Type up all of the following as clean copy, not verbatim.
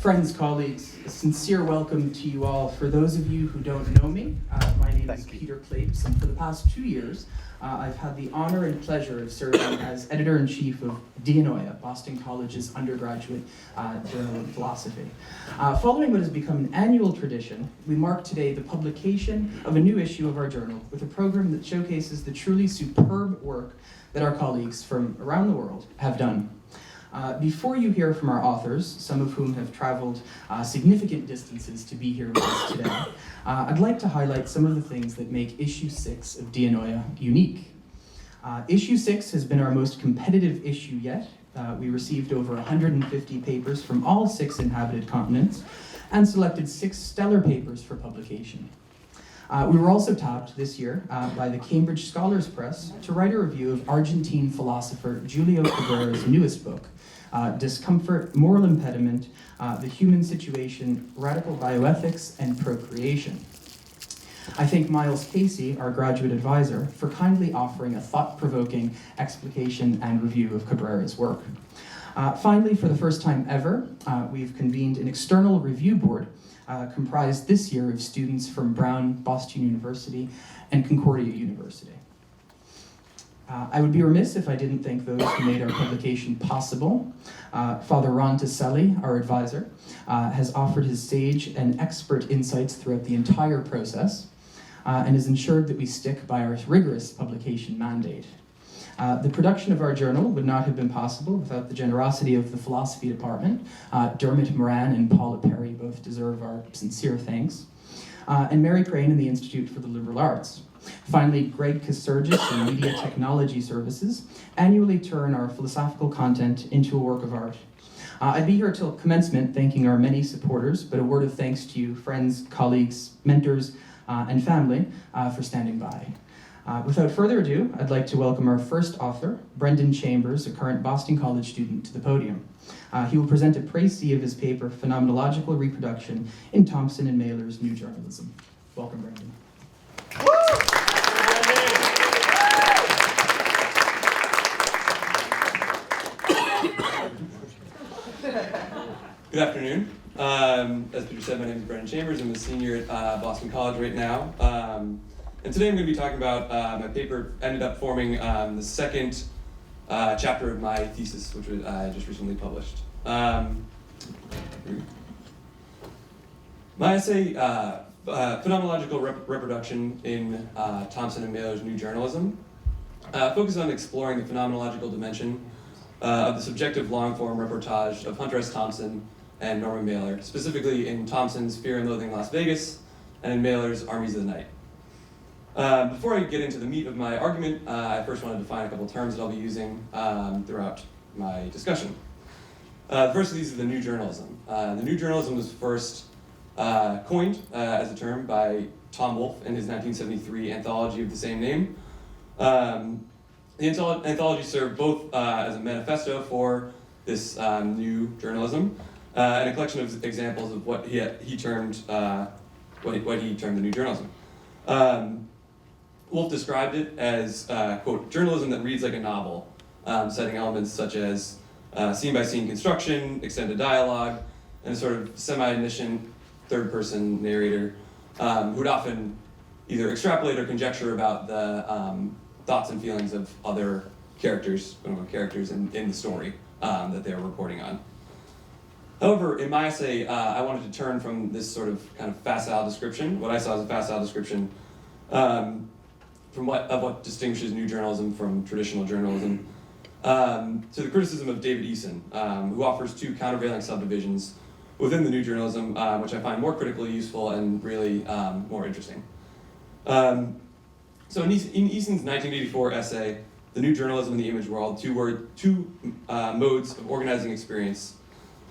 Friends, colleagues, a sincere welcome to you all. For those of you who don't know me, my name is Peter Clapes, and for the past 2 years, I've had the honor and pleasure of serving as editor-in-chief of Dianoia, Boston College's undergraduate journal of philosophy. Following what has become an annual tradition, we mark today the publication of a new issue of our journal with a program that showcases the truly superb work that our colleagues from around the world have done. Before you hear from our authors, some of whom have traveled significant distances to be here with us today, I'd like to highlight some of the things that make Issue 6 of Dianoia unique. Issue 6 has been our most competitive issue yet. We received over 150 papers from all 6 inhabited continents and selected 6 stellar papers for publication. We were also tapped this year by the Cambridge Scholars Press to write a review of Argentine philosopher Julio Cabrera's newest book, Discomfort, Moral Impediment, The Human Situation, Radical Bioethics, and Procreation. I thank Miles Casey, our graduate advisor, for kindly offering a thought-provoking explication and review of Cabrera's work. Finally, for the first time ever, we've convened an external review board comprised this year of students from Brown, Boston University, and Concordia University. I would be remiss if I didn't thank those who made our publication possible. Father Ron Tiselli, our advisor, has offered his sage and expert insights throughout the entire process and has ensured that we stick by our rigorous publication mandate. The production of our journal would not have been possible without the generosity of the philosophy department. Dermot Moran and Paula Perry both deserve our sincere thanks. And Mary Crane and the Institute for the Liberal Arts. Finally, Greg Kasurgis and Media Technology Services annually turn our philosophical content into a work of art. I'd be here till commencement thanking our many supporters, but a word of thanks to you, friends, colleagues, mentors, and family for standing by. Without further ado, I'd like to welcome our first author, Brendan Chambers, a current Boston College student, to the podium. He will present a précis of his paper, Phenomenological Reproduction in Thompson and Mailer's New Journalism. Welcome, Brendan. Good afternoon. As Peter said, my name is Brendan Chambers. I'm a senior at Boston College right now. And today I'm going to be talking about my paper ended up forming the second chapter of my thesis, which I just recently published. My essay, Phenomenological Reproduction in Thompson and Mailer's New Journalism, focuses on exploring the phenomenological dimension of the subjective long-form reportage of Hunter S. Thompson and Norman Mailer, specifically in Thompson's Fear and Loathing in Las Vegas and in Mailer's Armies of the Night. Before I get into the meat of my argument, I first want to define a couple terms that I'll be using throughout my discussion. The first of these is the New Journalism. The New Journalism was first coined as a term by Tom Wolfe in his 1973 anthology of the same name. The anthology served both as a manifesto for this new journalism and a collection of examples of what he termed the new journalism. Wolfe described it as, quote, journalism that reads like a novel, citing elements such as scene-by-scene construction, extended dialogue, and a sort of semi-omniscient third-person narrator who would often either extrapolate or conjecture about the thoughts and feelings of other characters in the story that they were reporting on. However, in my essay, I wanted to turn from this sort of kind of facile description, what I saw as a facile description, from what distinguishes new journalism from traditional journalism, to the criticism of David Eason, who offers 2 countervailing subdivisions within the new journalism, which I find more critically useful and really more interesting. So in Eason's 1984 essay, The New Journalism in the Image World, two modes of organizing experience,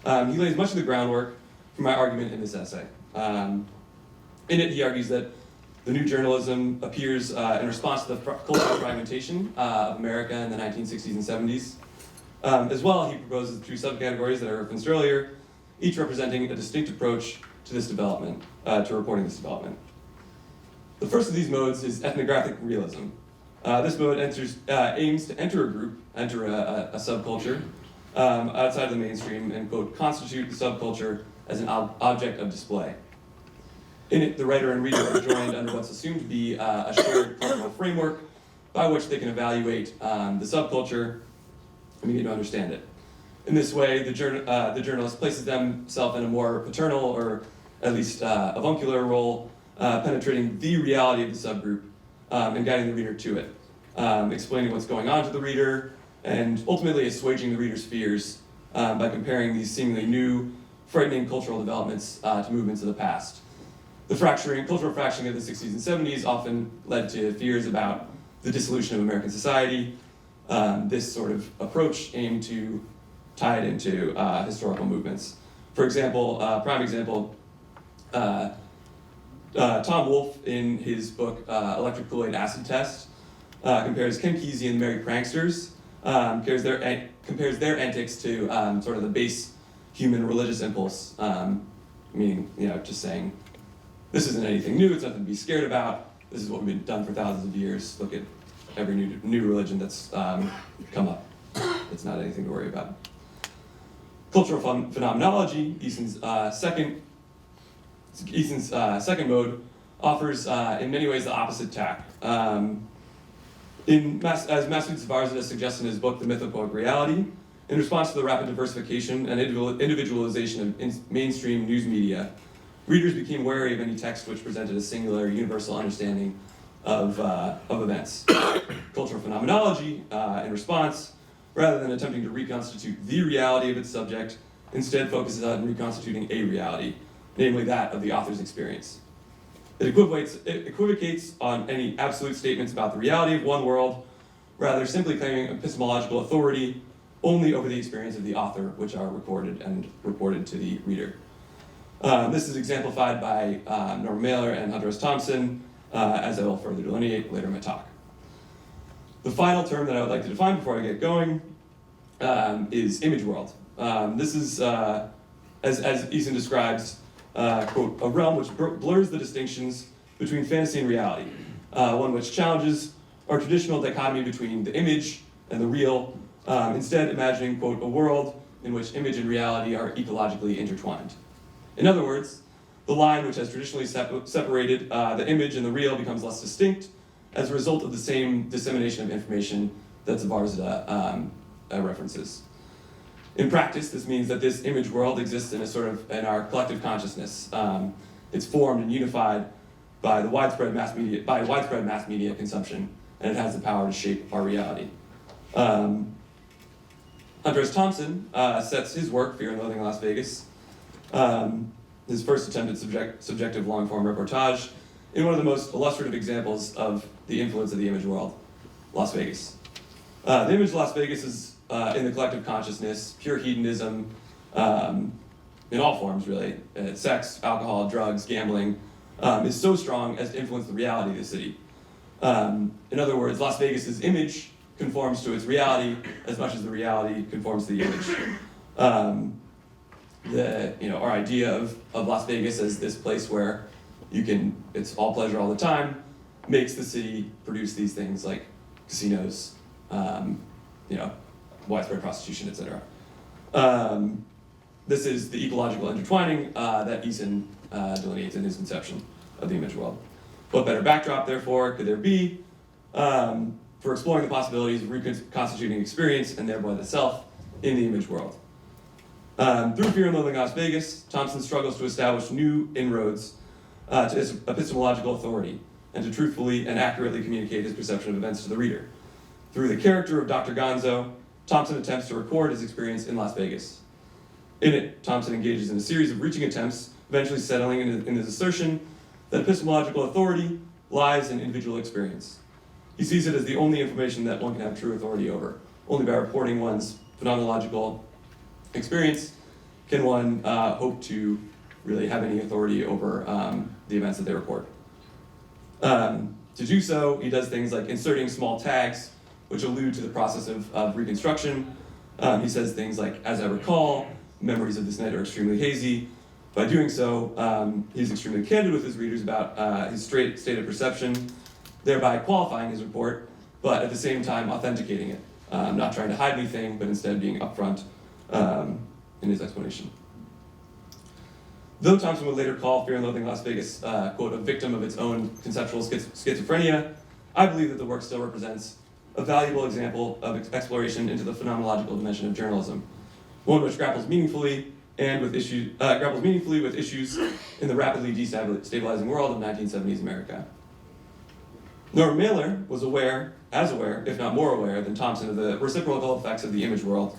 he lays much of the groundwork for my argument in this essay. In it, he argues that the new journalism appears in response to the cultural fragmentation of America in the 1960s and 70s. As well, he proposes 2 subcategories that I referenced earlier, each representing a distinct approach to this development, to reporting this development. The first of these modes is ethnographic realism. This mode aims to enter a group, enter a subculture, outside of the mainstream and, quote, constitute the subculture as an object of display. In it, the writer and reader are joined under what's assumed to be a shared cultural framework by which they can evaluate the subculture and begin to understand it. In this way, the journalist places themselves in a more paternal or at least avuncular role, penetrating the reality of the subgroup and guiding the reader to it, explaining what's going on to the reader, and ultimately assuaging the reader's fears by comparing these seemingly new, frightening cultural developments to movements of the past. The cultural fracturing of the 60s and 70s often led to fears about the dissolution of American society. This sort of approach aimed to tie it into historical movements. For example, prime example, Tom Wolfe in his book Electric Kool-Aid Acid Test compares Ken Kesey and the Merry Pranksters, compares their antics to sort of the base human religious impulse, meaning, just saying, this isn't anything new, it's nothing to be scared about, this is what we've been done for thousands of years, look at every new religion that's come up. It's not anything to worry about. Cultural phenomenology, Eason's second mode, offers in many ways the opposite tack. As Masoud Zavarzadeh suggests in his book, The Mythopoeic Reality, in response to the rapid diversification and individualization of mainstream news media, readers became wary of any text which presented a singular, universal understanding of events. Cultural phenomenology, in response, rather than attempting to reconstitute the reality of its subject, instead focuses on reconstituting a reality, namely that of the author's experience. It equivocates on any absolute statements about the reality of one world, rather simply claiming epistemological authority only over the experience of the author, which are recorded and reported to the reader. This is exemplified by Norman Mailer and Hunter S. Thompson, as I will further delineate later in my talk. The final term that I would like to define before I get going is image world. This is, as Eason describes, quote, a realm which blurs the distinctions between fantasy and reality, one which challenges our traditional dichotomy between the image and the real, instead imagining, quote, a world in which image and reality are ecologically intertwined. In other words, the line which has traditionally separated the image and the real becomes less distinct as a result of the same dissemination of information that Zavarzadeh references. In practice, this means that this image world exists in our collective consciousness. It's formed and unified by widespread mass media consumption, and it has the power to shape our reality. Hunter S. Thompson sets his work, Fear and Loathing in Las Vegas, his first attempt at subjective long-form reportage, in one of the most illustrative examples of the influence of the image world, Las Vegas. The image of Las Vegas is in the collective consciousness, pure hedonism, in all forms really, sex, alcohol, drugs, gambling, is so strong as to influence the reality of the city. In other words, Las Vegas's image conforms to its reality as much as the reality conforms to the image. Our idea of Las Vegas as this place where it's all pleasure all the time, makes the city produce these things like casinos, widespread prostitution, etc. This is the ecological intertwining that Eason delineates in his conception of the image world. What better backdrop, therefore, could there be for exploring the possibilities of reconstituting experience and thereby the self in the image world? Through Fear and Loathing in Las Vegas, Thompson struggles to establish new inroads to his epistemological authority and to truthfully and accurately communicate his perception of events to the reader. Through the character of Dr. Gonzo, Thompson attempts to record his experience in Las Vegas. In it, Thompson engages in a series of reaching attempts, eventually settling in his assertion that epistemological authority lies in individual experience. He sees it as the only information that one can have true authority over. Only by reporting one's phenomenological experience can one hope to really have any authority over the events that they report. To do so, he does things like inserting small tags which allude to the process of reconstruction. He says things like, as I recall, memories of this night are extremely hazy. By doing so, he's extremely candid with his readers about his state of perception, thereby qualifying his report, but at the same time authenticating it. Not trying to hide anything, but instead being upfront in his explanation. Though Thompson would later call Fear and Loathing in Las Vegas, quote, a victim of its own conceptual schizophrenia, I believe that the work still represents a valuable example of exploration into the phenomenological dimension of journalism, one which grapples meaningfully with issues in the rapidly destabilizing world of 1970s America. Norman Mailer was as aware, if not more aware, than Thompson of the reciprocal effects of the image world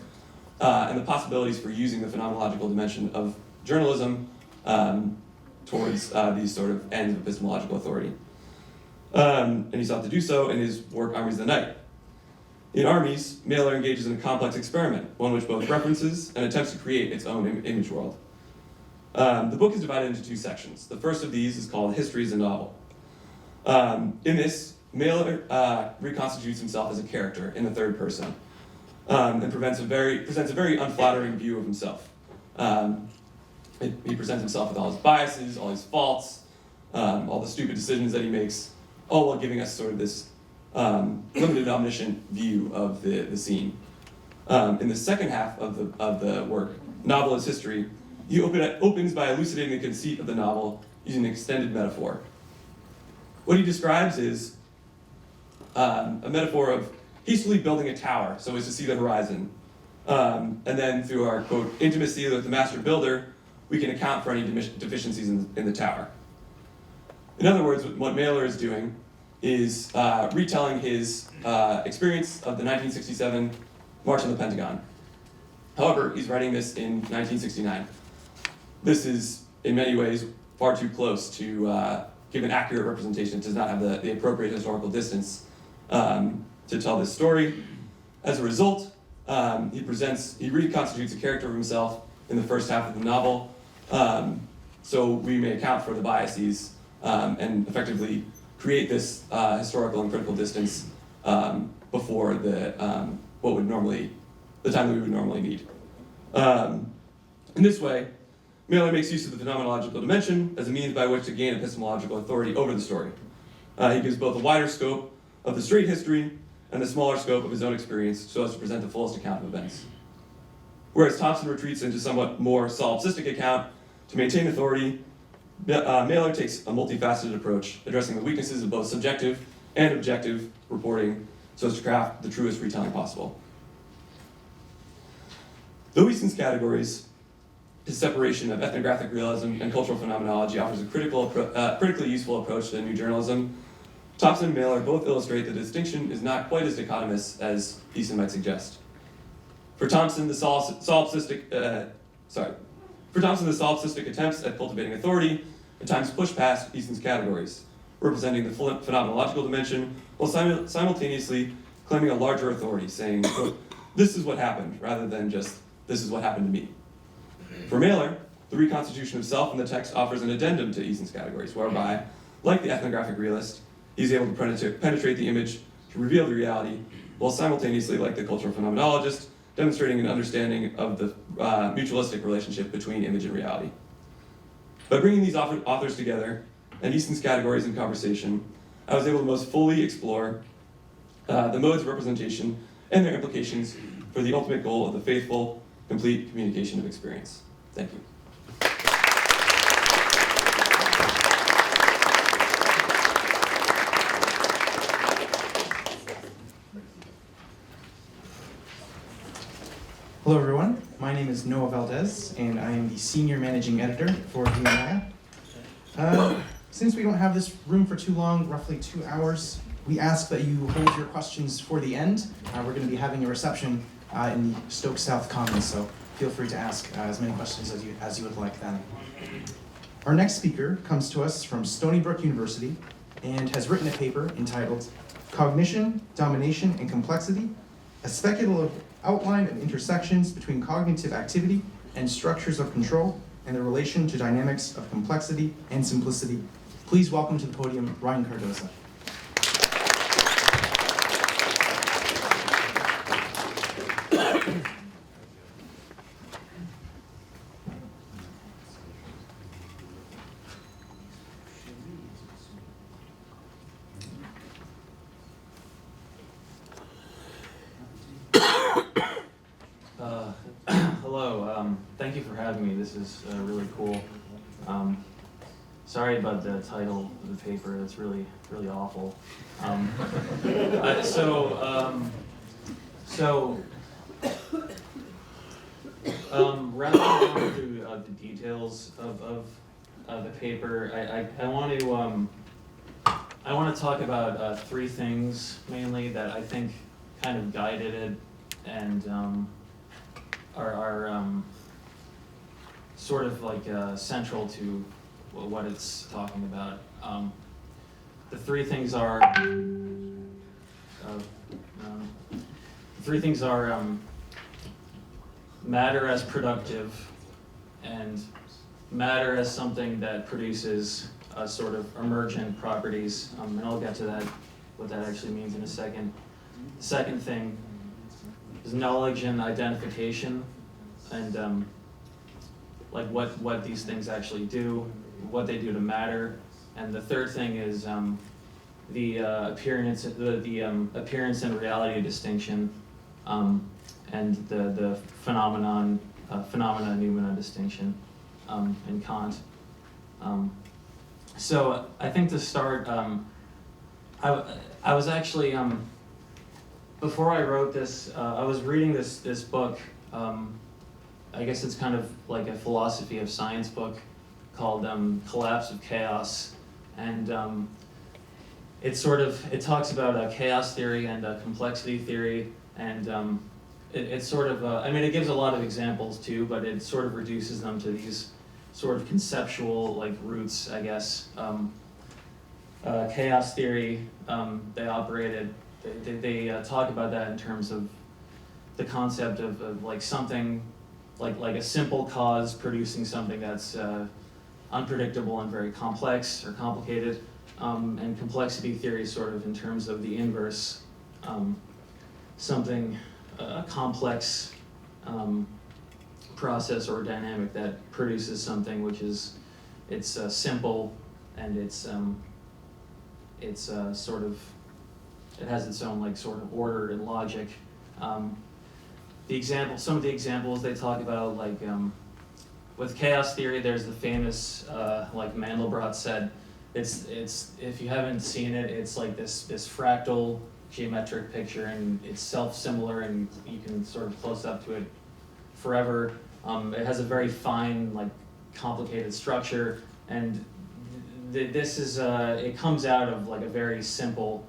and the possibilities for using the phenomenological dimension of journalism towards these sort of ends of epistemological authority. And he sought to do so in his work Armies of the Night. In Armies, Mailer engages in a complex experiment, one which both references and attempts to create its own image world. The book is divided into two sections. The first of these is called History as a Novel. In this, Mailer reconstitutes himself as a character in the third person and presents a very unflattering view of himself. He presents himself with all his biases, all his faults, all the stupid decisions that he makes, all while giving us sort of this limited omniscient view of the scene. In the second half of the work, Novel as History, he opens by elucidating the conceit of the novel using an extended metaphor. What he describes is a metaphor of hastily building a tower so as to see the horizon. And then through our, quote, intimacy with the master builder, we can account for any deficiencies in the tower. In other words, what Mailer is doing is retelling his experience of the 1967 March on the Pentagon. However, he's writing this in 1969. This is, in many ways, far too close to give an accurate representation. It does not have the appropriate historical distance to tell this story. As a result, he reconstitutes a character of himself in the first half of the novel, so we may account for the biases and effectively create this historical and critical distance before the time that we would normally need. In this way, Mailer makes use of the phenomenological dimension as a means by which to gain epistemological authority over the story. He gives both a wider scope of the straight history and the smaller scope of his own experience so as to present the fullest account of events. Whereas Thompson retreats into somewhat more solipsistic account to maintain authority, Mailer takes a multifaceted approach, addressing the weaknesses of both subjective and objective reporting so as to craft the truest retelling possible. Though Easton's categories, his separation of ethnographic realism and cultural phenomenology offers a critically useful approach to new journalism, Thompson and Mailer both illustrate the distinction is not quite as dichotomous as Easton might suggest. For Thompson, the solipsistic attempts at cultivating authority at times push past Easton's categories, representing the phenomenological dimension while simultaneously claiming a larger authority, saying, quote, this is what happened, rather than just, this is what happened to me. For Mailer, the reconstitution of self in the text offers an addendum to Easton's categories, whereby, like the ethnographic realist, he's able to penetrate the image to reveal the reality, while simultaneously, like the cultural phenomenologist, demonstrating an understanding of the mutualistic relationship between image and reality. By bringing these authors together, and Easton's categories in conversation, I was able to most fully explore the modes of representation and their implications for the ultimate goal of the faithful, complete communication of experience. Thank you. Hello everyone, my name is Noah Valdez and I am the Senior Managing Editor for Dianoia. Since we don't have this room for too long, roughly 2 hours, we ask that you hold your questions for the end. We're going to be having a reception in the Stokes South Commons, so feel free to ask as many questions as you would like then. Our next speaker comes to us from Stony Brook University and has written a paper entitled Cognition, Domination, and Complexity, a speculative outline of intersections between cognitive activity and structures of control and the relation to dynamics of complexity and simplicity. Please welcome to the podium Ryan Cardoza. Thank you for having me. This is really cool. Sorry about the title of the paper. It's really awful. Rather than going through the details of the paper, I want to talk about three things mainly that I think kind of guided it and are sort of like central to what it's talking about. The three things are matter as productive, and matter as something that produces sort of emergent properties, and I'll get to that, what that actually means in a second. The second thing is knowledge and identification, and like what these things actually do, what they do to matter. And the third thing is the appearance and reality distinction, and the phenomena-noumena distinction in Kant. So I think to start, I was actually before I wrote this, I was reading this book. I guess it's kind of like a philosophy of science book called Collapse of Chaos, and it talks about chaos theory and complexity theory, and it sort of it gives a lot of examples too, but it sort of reduces them to these sort of conceptual like roots, I guess. Chaos theory, they talk about that in terms of the concept of like something like a simple cause producing something that's unpredictable and very complex or complicated, and complexity theory sort of in terms of the inverse, something a complex process or dynamic that produces something which is simple, and it has its own like sort of order and logic. Some of the examples they talk about, like with chaos theory, there's the famous like Mandelbrot said, it's if you haven't seen it, it's like this fractal geometric picture, and it's self-similar, and you can sort of close up to it forever. It has a very fine, like complicated structure, and this is it comes out of like a very simple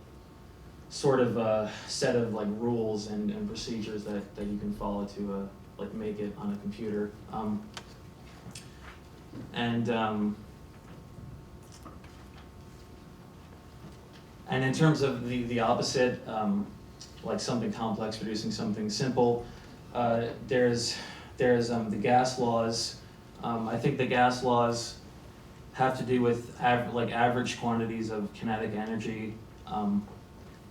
sort of set of like rules and procedures that you can follow to like make it on a computer. And in terms of the opposite, like something complex producing something simple, there's the gas laws. I think the gas laws have to do with average quantities of kinetic energy,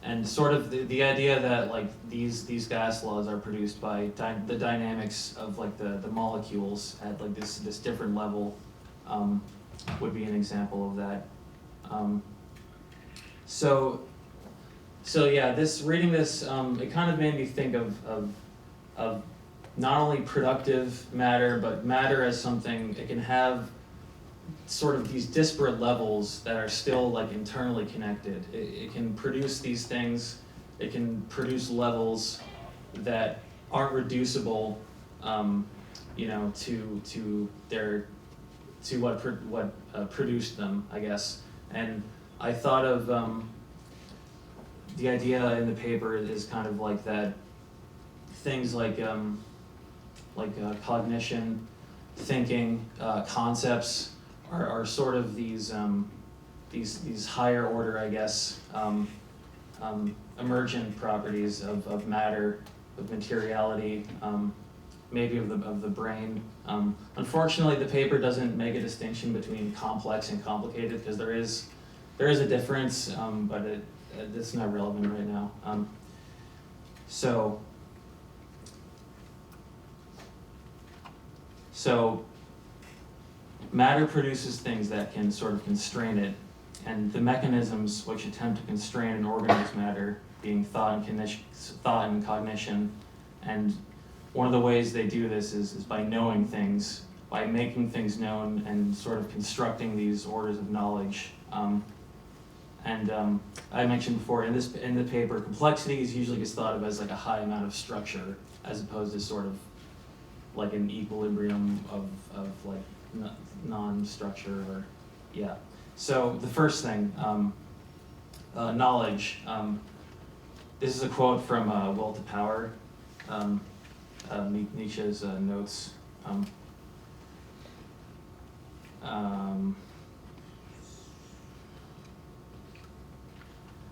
and sort of the idea that like these gas laws are produced by the dynamics of like the molecules at like this different level, would be an example of that. So yeah, reading this, it kind of made me think of not only productive matter, but matter as something, it can have sort of these disparate levels that are still like internally connected. It can produce these things, it can produce levels that aren't reducible, to what produced them, I guess. And I thought of the idea in the paper is kind of like that. Things like cognition, thinking, concepts are sort of these higher order, I guess, emergent properties of matter, of materiality, maybe of the brain. Unfortunately, the paper doesn't make a distinction between complex and complicated, because there is a difference, but it's not relevant right now. So matter produces things that can sort of constrain it, and the mechanisms which attempt to constrain and organize matter, being thought and cognition, and one of the ways they do this is by knowing things, by making things known and sort of constructing these orders of knowledge. I mentioned before in the paper, complexity is usually gets thought of as like a high amount of structure, as opposed to sort of like an equilibrium of like non-structure or yeah. So the first thing, knowledge. This is a quote from Will to Power, Nietzsche's notes.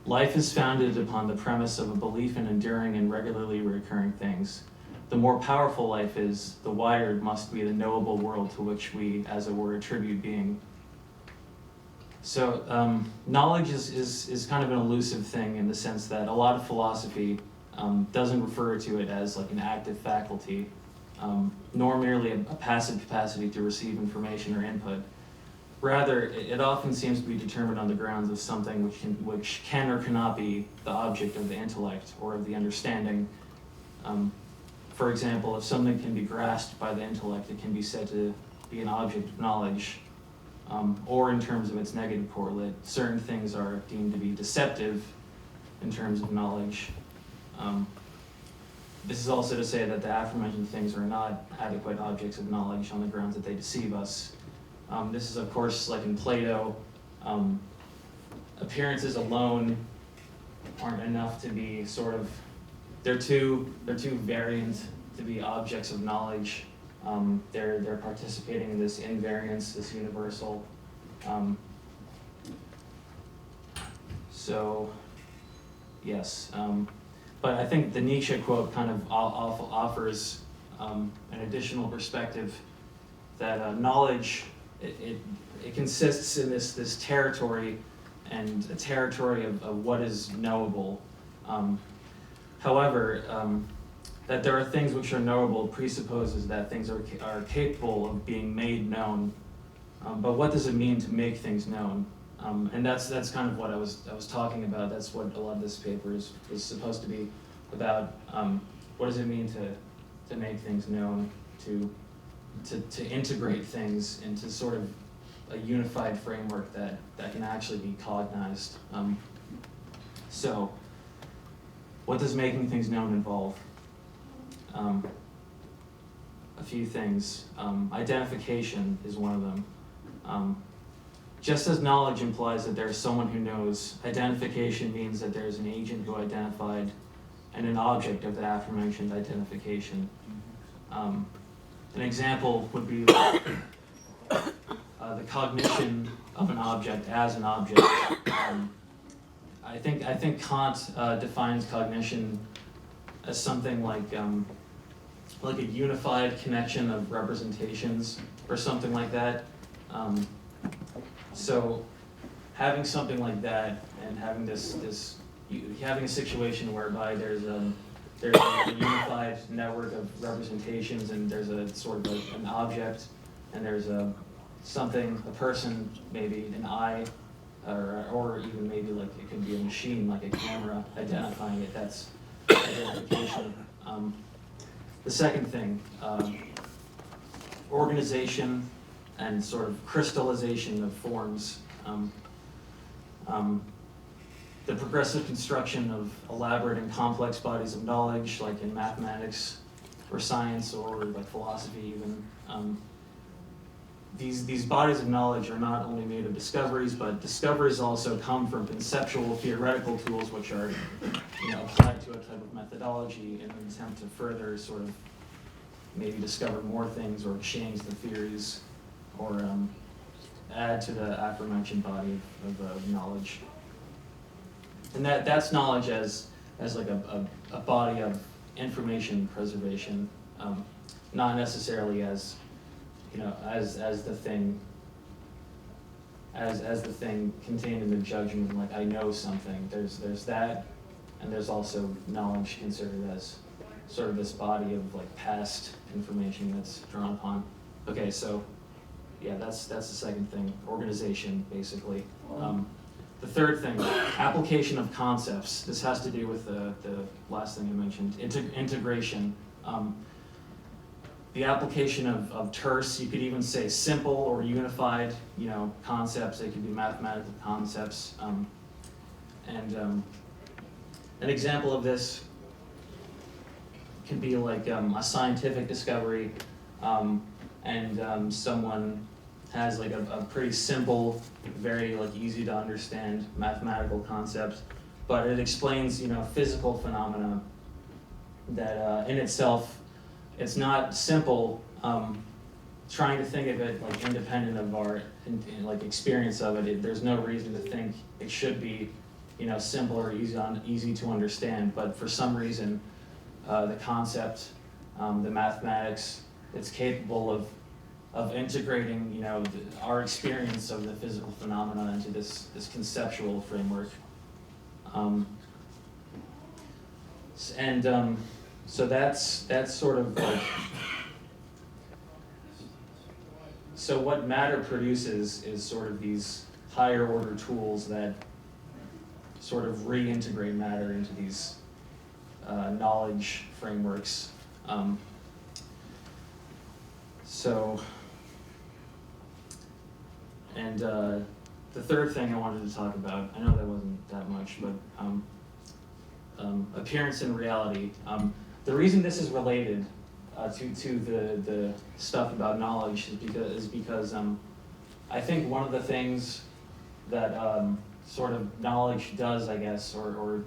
Life is founded upon the premise of a belief in enduring and regularly recurring things. The more powerful life is, the wider must be the knowable world to which we, as it were, attribute being. So knowledge is kind of an elusive thing in the sense that a lot of philosophy doesn't refer to it as like an active faculty, nor merely a passive capacity to receive information or input. Rather, it often seems to be determined on the grounds of something which can or cannot be the object of the intellect or of the understanding. For example, if something can be grasped by the intellect, it can be said to be an object of knowledge. Or in terms of its negative correlate, certain things are deemed to be deceptive in terms of knowledge. This is also to say that the aforementioned things are not adequate objects of knowledge on the grounds that they deceive us. This is, of course, like in Plato, appearances alone aren't enough to be sort of, they're too variant to be objects of knowledge. They're participating in this invariance, this universal. So, yes. But I think the Nietzsche quote kind of offers an additional perspective that knowledge, it consists in this territory, and a territory of what is knowable. However, that there are things which are knowable presupposes that things are capable of being made known. But what does it mean to make things known? And that's kind of what I was talking about. That's what a lot of this paper is supposed to be about. What does it mean to make things known, to integrate things into sort of a unified framework that can actually be cognized. So, what does making things known involve? A few things. Identification is one of them. Just as knowledge implies that there's someone who knows, identification means that there's an agent who identified and an object of the aforementioned identification. An example would be the cognition of an object as an object. I think Kant defines cognition as something like a unified connection of representations or something like that. So having something like that and having having a situation whereby there's a unified network of representations, and there's a sort of an object, and there's a person, maybe an eye, or even maybe like it could be a machine, like a camera identifying it. That's identification. The second thing, organization and sort of crystallization of forms. The progressive construction of elaborate and complex bodies of knowledge, like in mathematics or science or like philosophy even. These bodies of knowledge are not only made of discoveries, but discoveries also come from conceptual theoretical tools which are applied to a type of methodology in an attempt to further sort of maybe discover more things or change the theories or add to the aforementioned body of knowledge. And that's knowledge as like a body of information preservation, not necessarily as as the thing contained in the judgment, like I know something. There's that, and there's also knowledge considered as sort of this body of like past information that's drawn upon. Okay, so yeah, that's the second thing, organization basically. The third thing, application of concepts. This has to do with the last thing I mentioned, integration. the application of terse, you could even say simple or unified, concepts. They could be mathematical concepts. An example of this can be like a scientific discovery, and someone has like a pretty simple, very like easy to understand mathematical concept, but it explains physical phenomena that in itself it's not simple. Trying to think of it like independent of our like experience of it, there's no reason to think it should be simple or easy to understand. But for some reason, the concept, the mathematics, it's capable of integrating our experience of the physical phenomena into this conceptual framework. So that's sort of like, so what matter produces is sort of these higher order tools that sort of reintegrate matter into these knowledge frameworks. The third thing I wanted to talk about, I know that wasn't that much, but appearance and reality. The reason this is related to the stuff about knowledge is because I think one of the things that sort of knowledge does, I guess, or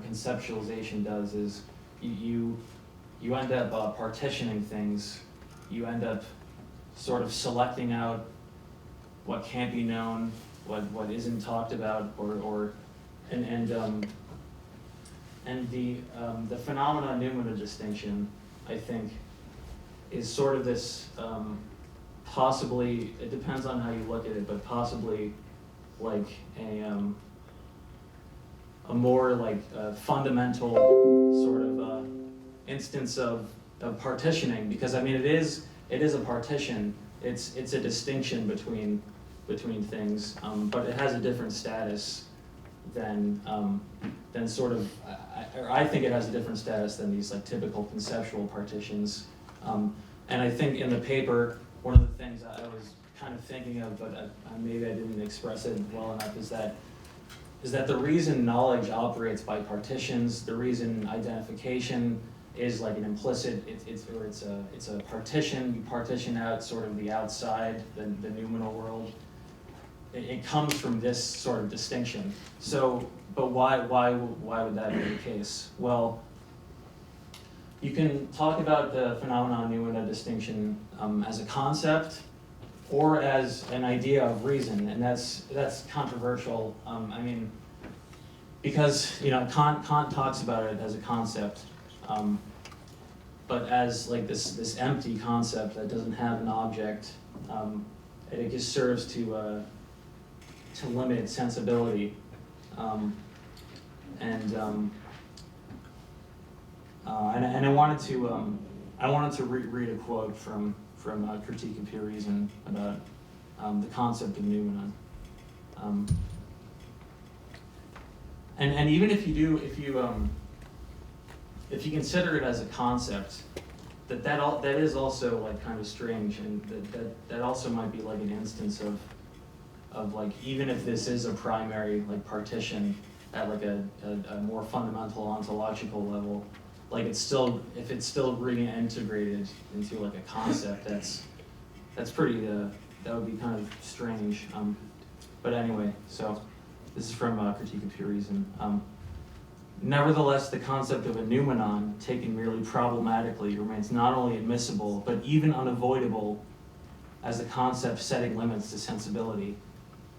conceptualization does, is you end up partitioning things. You end up sort of selecting out what can't be known, what isn't talked about, and the phenomena-noumena distinction, I think, is sort of this possibly, it depends on how you look at it, but possibly like a more like fundamental sort of instance of partitioning, because I mean it is a partition. It's a distinction between things, but it has a different status than sort of, I think it has a different status than these like typical conceptual partitions. And I think in the paper, one of the things I was kind of thinking of, but maybe I didn't express it well enough, is that the reason knowledge operates by partitions, the reason identification is like an implicit, it's a partition. You partition out sort of the outside, the noumenal world. It comes from this sort of distinction. So, but why would that be the case? Well, you can talk about the phenomenon-noumena distinction as a concept or as an idea of reason, and that's controversial. I mean, because Kant talks about it as a concept, but as like this empty concept that doesn't have an object, it just serves to limit sensibility, and I wanted to read a quote from Critique of Pure Reason about the concept of noumena. And even if you consider it as a concept, that is also like kind of strange, and that also might be like an instance of like, even if this is a primary like partition at like a more fundamental ontological level, like if it's still reintegrated into like a concept, that's pretty that would be kind of strange. But anyway, so this is from Critique of Pure Reason. Nevertheless, the concept of a noumenon, taken merely problematically, remains not only admissible, but even unavoidable as a concept setting limits to sensibility.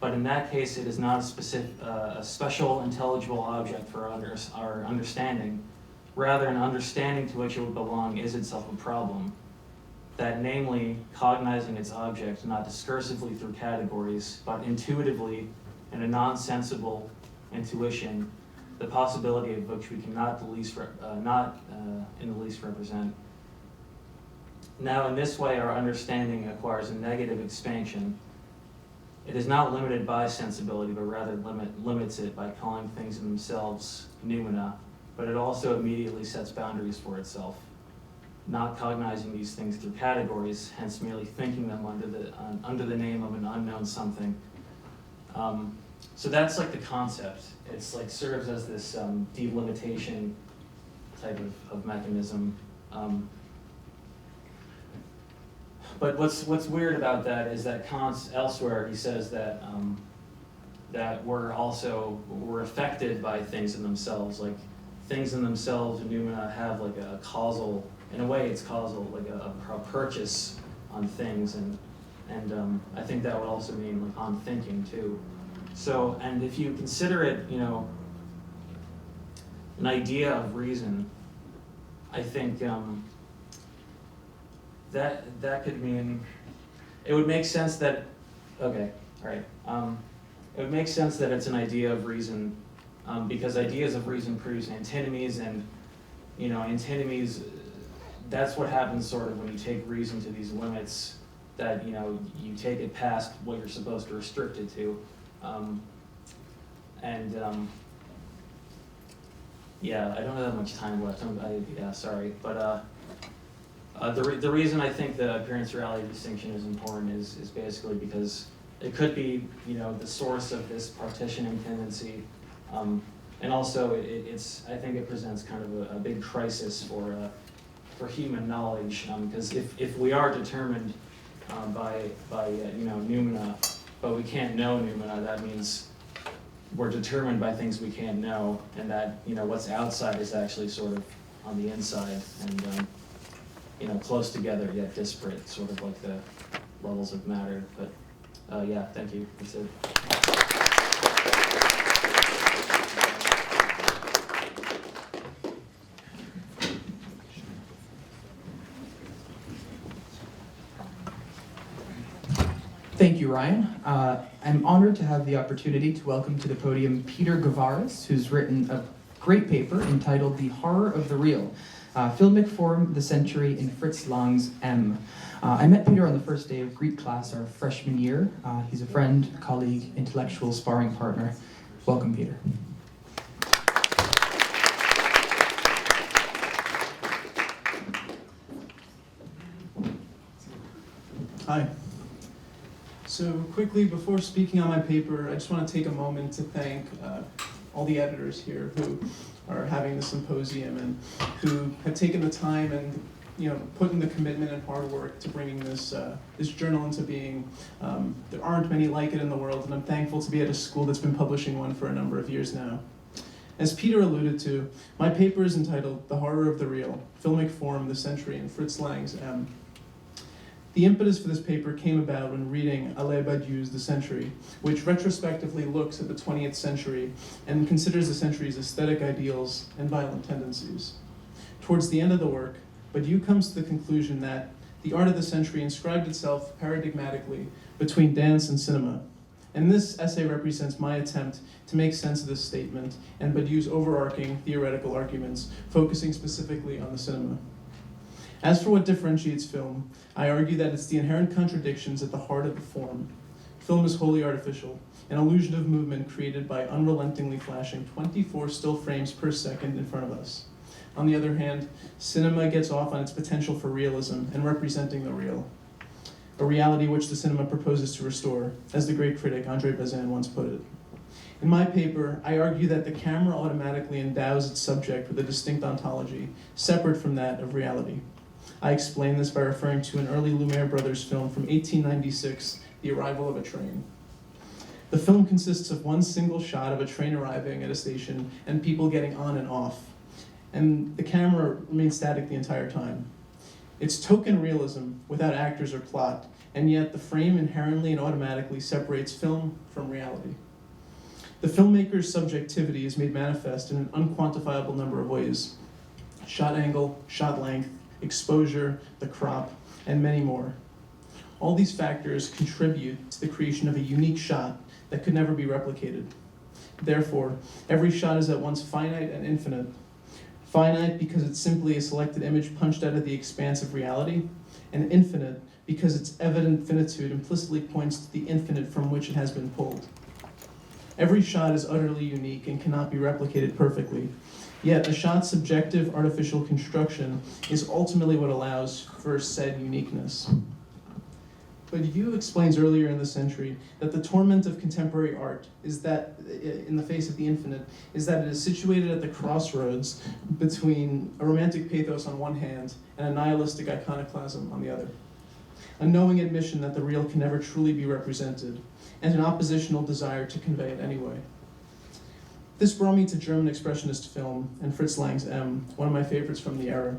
But in that case, it is not a special intelligible object for our understanding. Rather, an understanding to which it would belong is itself a problem. That, namely, cognizing its object not discursively through categories, but intuitively in a non-sensible intuition, the possibility of which we cannot in the least represent. Now, in this way, our understanding acquires a negative expansion. It is not limited by sensibility, but rather limits it by calling things in themselves noumena, but it also immediately sets boundaries for itself. not cognizing these things through categories, hence merely thinking them under the name of an unknown something. So that's like the concept. It's like serves as this delimitation type of mechanism. But what's weird about that is that Kant elsewhere he says that that we're affected by things in themselves, like things in themselves. Noumena have like a causal, in a way, it's causal, like a purchase on things, and I think that would also mean like on thinking too. So, and if you consider it, you know, an idea of reason, I think that could mean, it would make sense that, okay, all right, it would make sense that it's an idea of reason, because ideas of reason produce antinomies, and, you know, antinomies, that's what happens sort of when you take reason to these limits, that, you know, you take it past what you're supposed to restrict it to. Yeah, I don't have that much time left. Yeah, sorry, but the reason I think the appearance-reality distinction is important is basically because it could be, you know, the source of this partitioning tendency, and also I think it presents kind of a big crisis for human knowledge, because if we are determined by you know, noumena, but we can't know noumena, that means we're determined by things we can't know, and that, you know, what's outside is actually sort of on the inside, and you know, close together yet disparate, sort of like the levels of matter. But yeah, thank you. That's it. Thank you, Ryan. I'm honored to have the opportunity to welcome to the podium Peter Gavaris, who's written a great paper entitled The Horror of the Real, Filmic Form, the Century in Fritz Lang's M. I met Peter on the first day of Greek class our freshman year. He's a friend, colleague, intellectual sparring partner. Welcome, Peter. Hi. So quickly, before speaking on my paper, I just want to take a moment to thank all the editors here who are having the symposium and who have taken the time and, you know, put in the commitment and hard work to bringing this this journal into being. There aren't many like it in the world, and I'm thankful to be at a school that's been publishing one for a number of years now. As Peter alluded to, my paper is entitled The Horror of the Real, Filmic Form, the Century in Fritz Lang's M. The impetus for this paper came about when reading Alain Badiou's The Century, which retrospectively looks at the 20th century and considers the century's aesthetic ideals and violent tendencies. Towards the end of the work, Badiou comes to the conclusion that the art of the century inscribed itself paradigmatically between dance and cinema. And this essay represents my attempt to make sense of this statement and Badiou's overarching theoretical arguments, focusing specifically on the cinema. As for what differentiates film, I argue that it's the inherent contradictions at the heart of the form. Film is wholly artificial, an illusion of movement created by unrelentingly flashing 24 still frames per second in front of us. On the other hand, cinema gets off on its potential for realism and representing the real, a reality which the cinema proposes to restore, as the great critic André Bazin once put it. In my paper, I argue that the camera automatically endows its subject with a distinct ontology, separate from that of reality. I explain this by referring to an early Lumiere brothers film from 1896, The Arrival of a Train. The film consists of one single shot of a train arriving at a station and people getting on and off, and the camera remains static the entire time. It's token realism without actors or plot, and yet the frame inherently and automatically separates film from reality. The filmmaker's subjectivity is made manifest in an unquantifiable number of ways: shot angle, shot length, exposure, the crop, and many more. All these factors contribute to the creation of a unique shot that could never be replicated. Therefore, every shot is at once finite and infinite. Finite because it's simply a selected image punched out of the expanse of reality, and infinite because its evident finitude implicitly points to the infinite from which it has been pulled. Every shot is utterly unique and cannot be replicated perfectly, Yet a shot's subjective artificial construction is ultimately what allows for said uniqueness. Badiou explains earlier in the century that the torment of contemporary art is that, in the face of the infinite, is that it is situated at the crossroads between a romantic pathos on one hand and a nihilistic iconoclasm on the other. A knowing admission that the real can never truly be represented, and an oppositional desire to convey it anyway. This brought me to German expressionist film and Fritz Lang's M, one of my favorites from the era.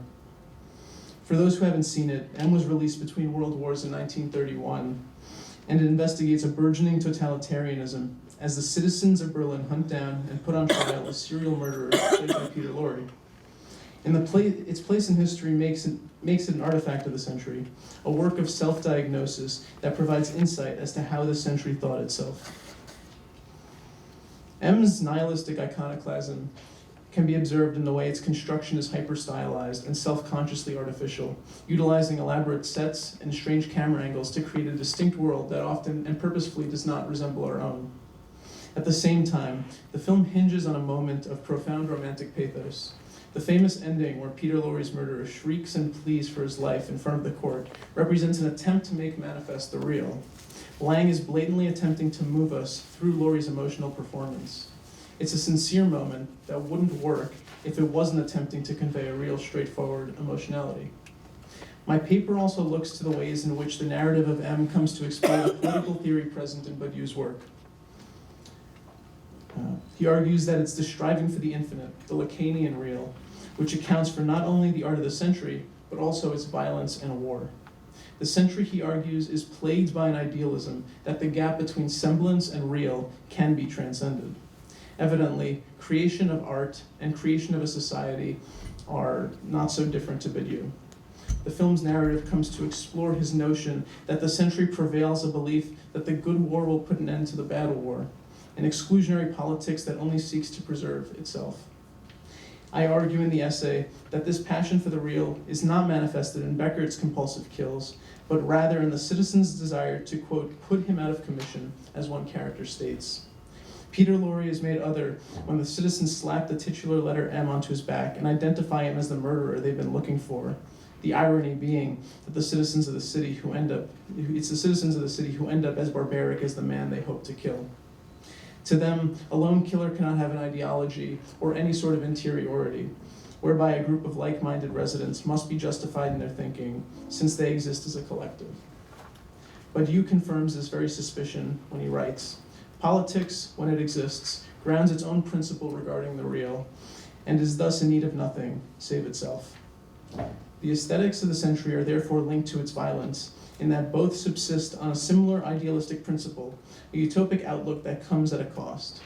For those who haven't seen it, M was released between world wars in 1931, and it investigates a burgeoning totalitarianism as the citizens of Berlin hunt down and put on trial a serial murderer played by Peter Lorre. Its place in history makes it an artifact of the century, a work of self-diagnosis that provides insight as to how the century thought itself. M's nihilistic iconoclasm can be observed in the way its construction is hyper-stylized and self-consciously artificial, utilizing elaborate sets and strange camera angles to create a distinct world that often and purposefully does not resemble our own. At the same time, the film hinges on a moment of profound romantic pathos. The famous ending, where Peter Lorre's murderer shrieks and pleads for his life in front of the court, represents an attempt to make manifest the real. Lang is blatantly attempting to move us through Lorre's emotional performance. It's a sincere moment that wouldn't work if it wasn't attempting to convey a real, straightforward emotionality. My paper also looks to the ways in which the narrative of M comes to explore the political theory present in Badiou's work. He argues that it's the striving for the infinite, the Lacanian real, which accounts for not only the art of the century, but also its violence and war. The century, he argues, is plagued by an idealism that the gap between semblance and real can be transcended. Evidently, creation of art and creation of a society are not so different to Badiou. The film's narrative comes to explore his notion that the century prevails a belief that the good war will put an end to the bad war, an exclusionary politics that only seeks to preserve itself. I argue in the essay that this passion for the real is not manifested in Becker's compulsive kills, but rather in the citizen's desire to, quote, put him out of commission, as one character states. Peter Lorre is made other when the citizens slap the titular letter M onto his back and identify him as the murderer they've been looking for. The irony being that it's the citizens of the city who end up as barbaric as the man they hope to kill. To them, a lone killer cannot have an ideology or any sort of interiority, whereby a group of like-minded residents must be justified in their thinking, since they exist as a collective. Badiou confirms this very suspicion when he writes, "Politics, when it exists, grounds its own principle regarding the real, and is thus in need of nothing save itself." The aesthetics of the century are therefore linked to its violence, in that both subsist on a similar idealistic principle, a utopic outlook that comes at a cost.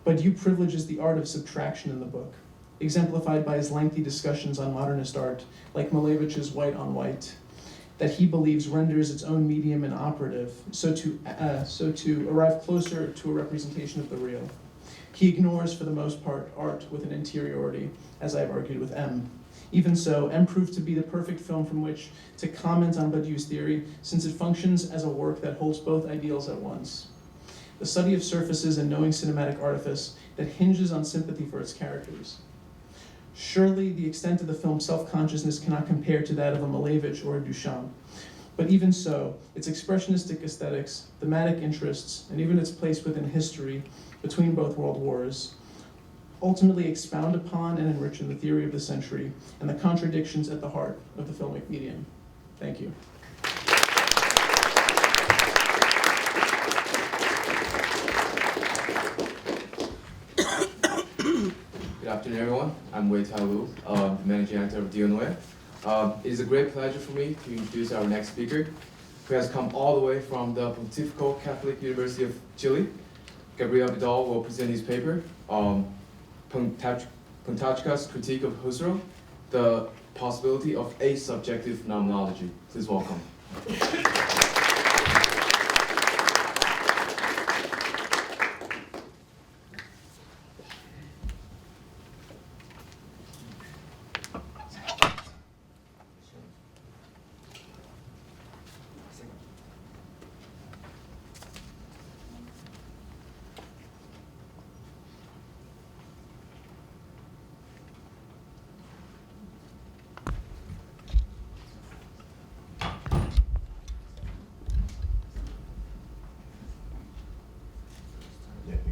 Badiou privileges the art of subtraction in the book, exemplified by his lengthy discussions on modernist art, like Malevich's White on White, that he believes renders its own medium inoperative, so to arrive closer to a representation of the real. He ignores, for the most part, art with an interiority, as I've argued with M. Even so, M proved to be the perfect film from which to comment on Badiou's theory, since it functions as a work that holds both ideals at once. The study of surfaces and knowing cinematic artifice that hinges on sympathy for its characters. Surely the extent of the film's self-consciousness cannot compare to that of a Malevich or a Duchamp. But even so, its expressionistic aesthetics, thematic interests, and even its place within history between both world wars, ultimately expound upon and enrich in the theory of the century and the contradictions at the heart of the filmic medium. Thank you. Good afternoon, everyone. I'm Wei Tai Lu, Managing Director of Dianoia. It is a great pleasure for me to introduce our next speaker, who has come all the way from the Pontifical Catholic University of Chile. Gabriel Vidal will present his paper, Pontifical's Critique of Husserl, the possibility of asubjective phenomenology. Please welcome.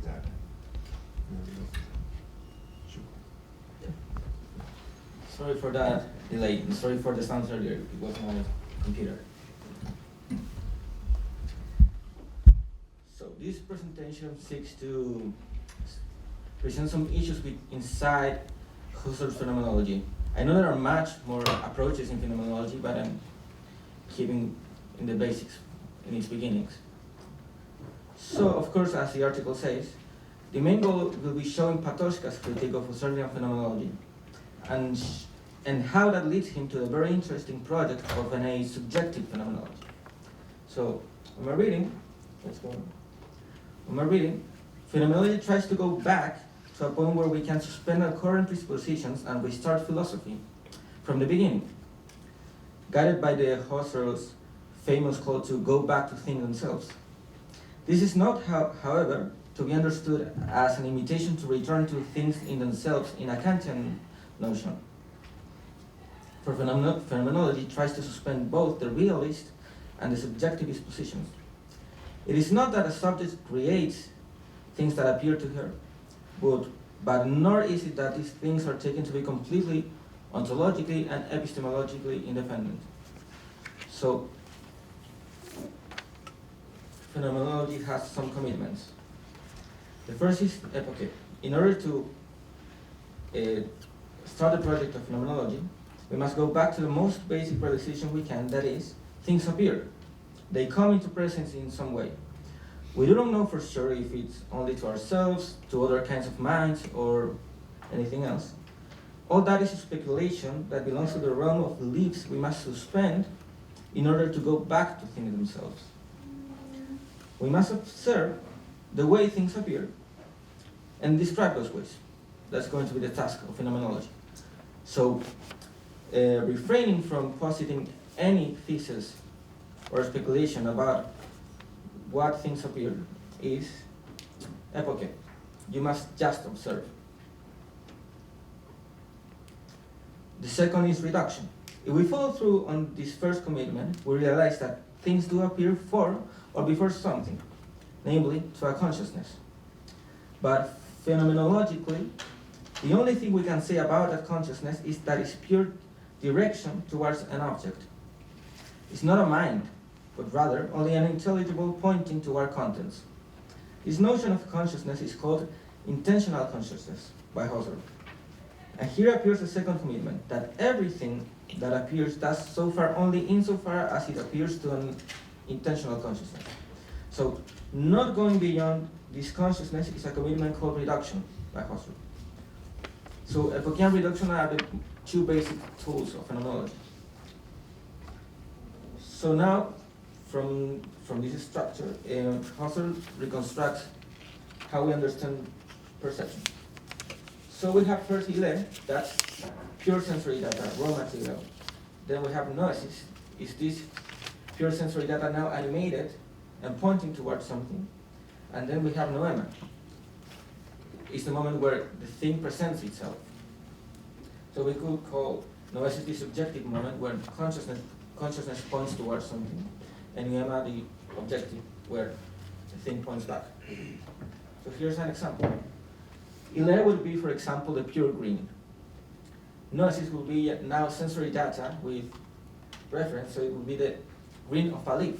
data. Sorry for that delay, and sorry for the sound earlier, it was my computer. So this presentation seeks to present some issues inside Husserl phenomenology. I know there are much more approaches in phenomenology, but I'm keeping in the basics, in its beginnings. So, of course, as the article says, the main goal will be showing Patočka's critique of Husserlian phenomenology and how that leads him to a very interesting project of a subjective phenomenology. So, when we're reading, phenomenology tries to go back to a point where we can suspend our current presuppositions and restart philosophy from the beginning, guided by the Husserl's famous call to go back to things themselves. This is not, however, to be understood as an invitation to return to things in themselves in a Kantian notion. For phenomenology tries to suspend both the realist and the subjectivist positions. It is not that a subject creates things that appear to her, but nor is it that these things are taken to be completely ontologically and epistemologically independent. So, phenomenology has some commitments. The first is epoche. In order to start a project of phenomenology, we must go back to the most basic realization we can, that is, things appear. They come into presence in some way. We do not know for sure if it's only to ourselves, to other kinds of minds, or anything else. All that is speculation that belongs to the realm of beliefs we must suspend in order to go back to things themselves. We must observe the way things appear and describe those ways. That's going to be the task of phenomenology. So, refraining from positing any thesis or speculation about what things appear is epoche. You must just observe. The second is reduction. If we follow through on this first commitment, we realize that things do appear for or before something, namely to a consciousness. But phenomenologically, the only thing we can say about that consciousness is that it's pure direction towards an object. It's not a mind, but rather only an intelligible pointing to our contents. This notion of consciousness is called intentional consciousness by Husserl. And here appears the second commitment, that everything that appears does so far only insofar as it appears to an intentional consciousness. So, not going beyond this consciousness is a commitment called reduction by Husserl. So, Epochean reduction are the two basic tools of phenomenology. So now, from this structure, Husserl reconstructs how we understand perception. So we have first Ile, that's pure sensory data, raw material. Then we have noesis, is this pure sensory data now animated and pointing towards something. And then we have noema. It's the moment where the thing presents itself. So we could call noesis the subjective moment where consciousness points towards something, and noema the objective where the thing points back. So here's an example. Ile would be, for example, the pure green. Noesis will be now sensory data with reference, so it would be the green of a leaf.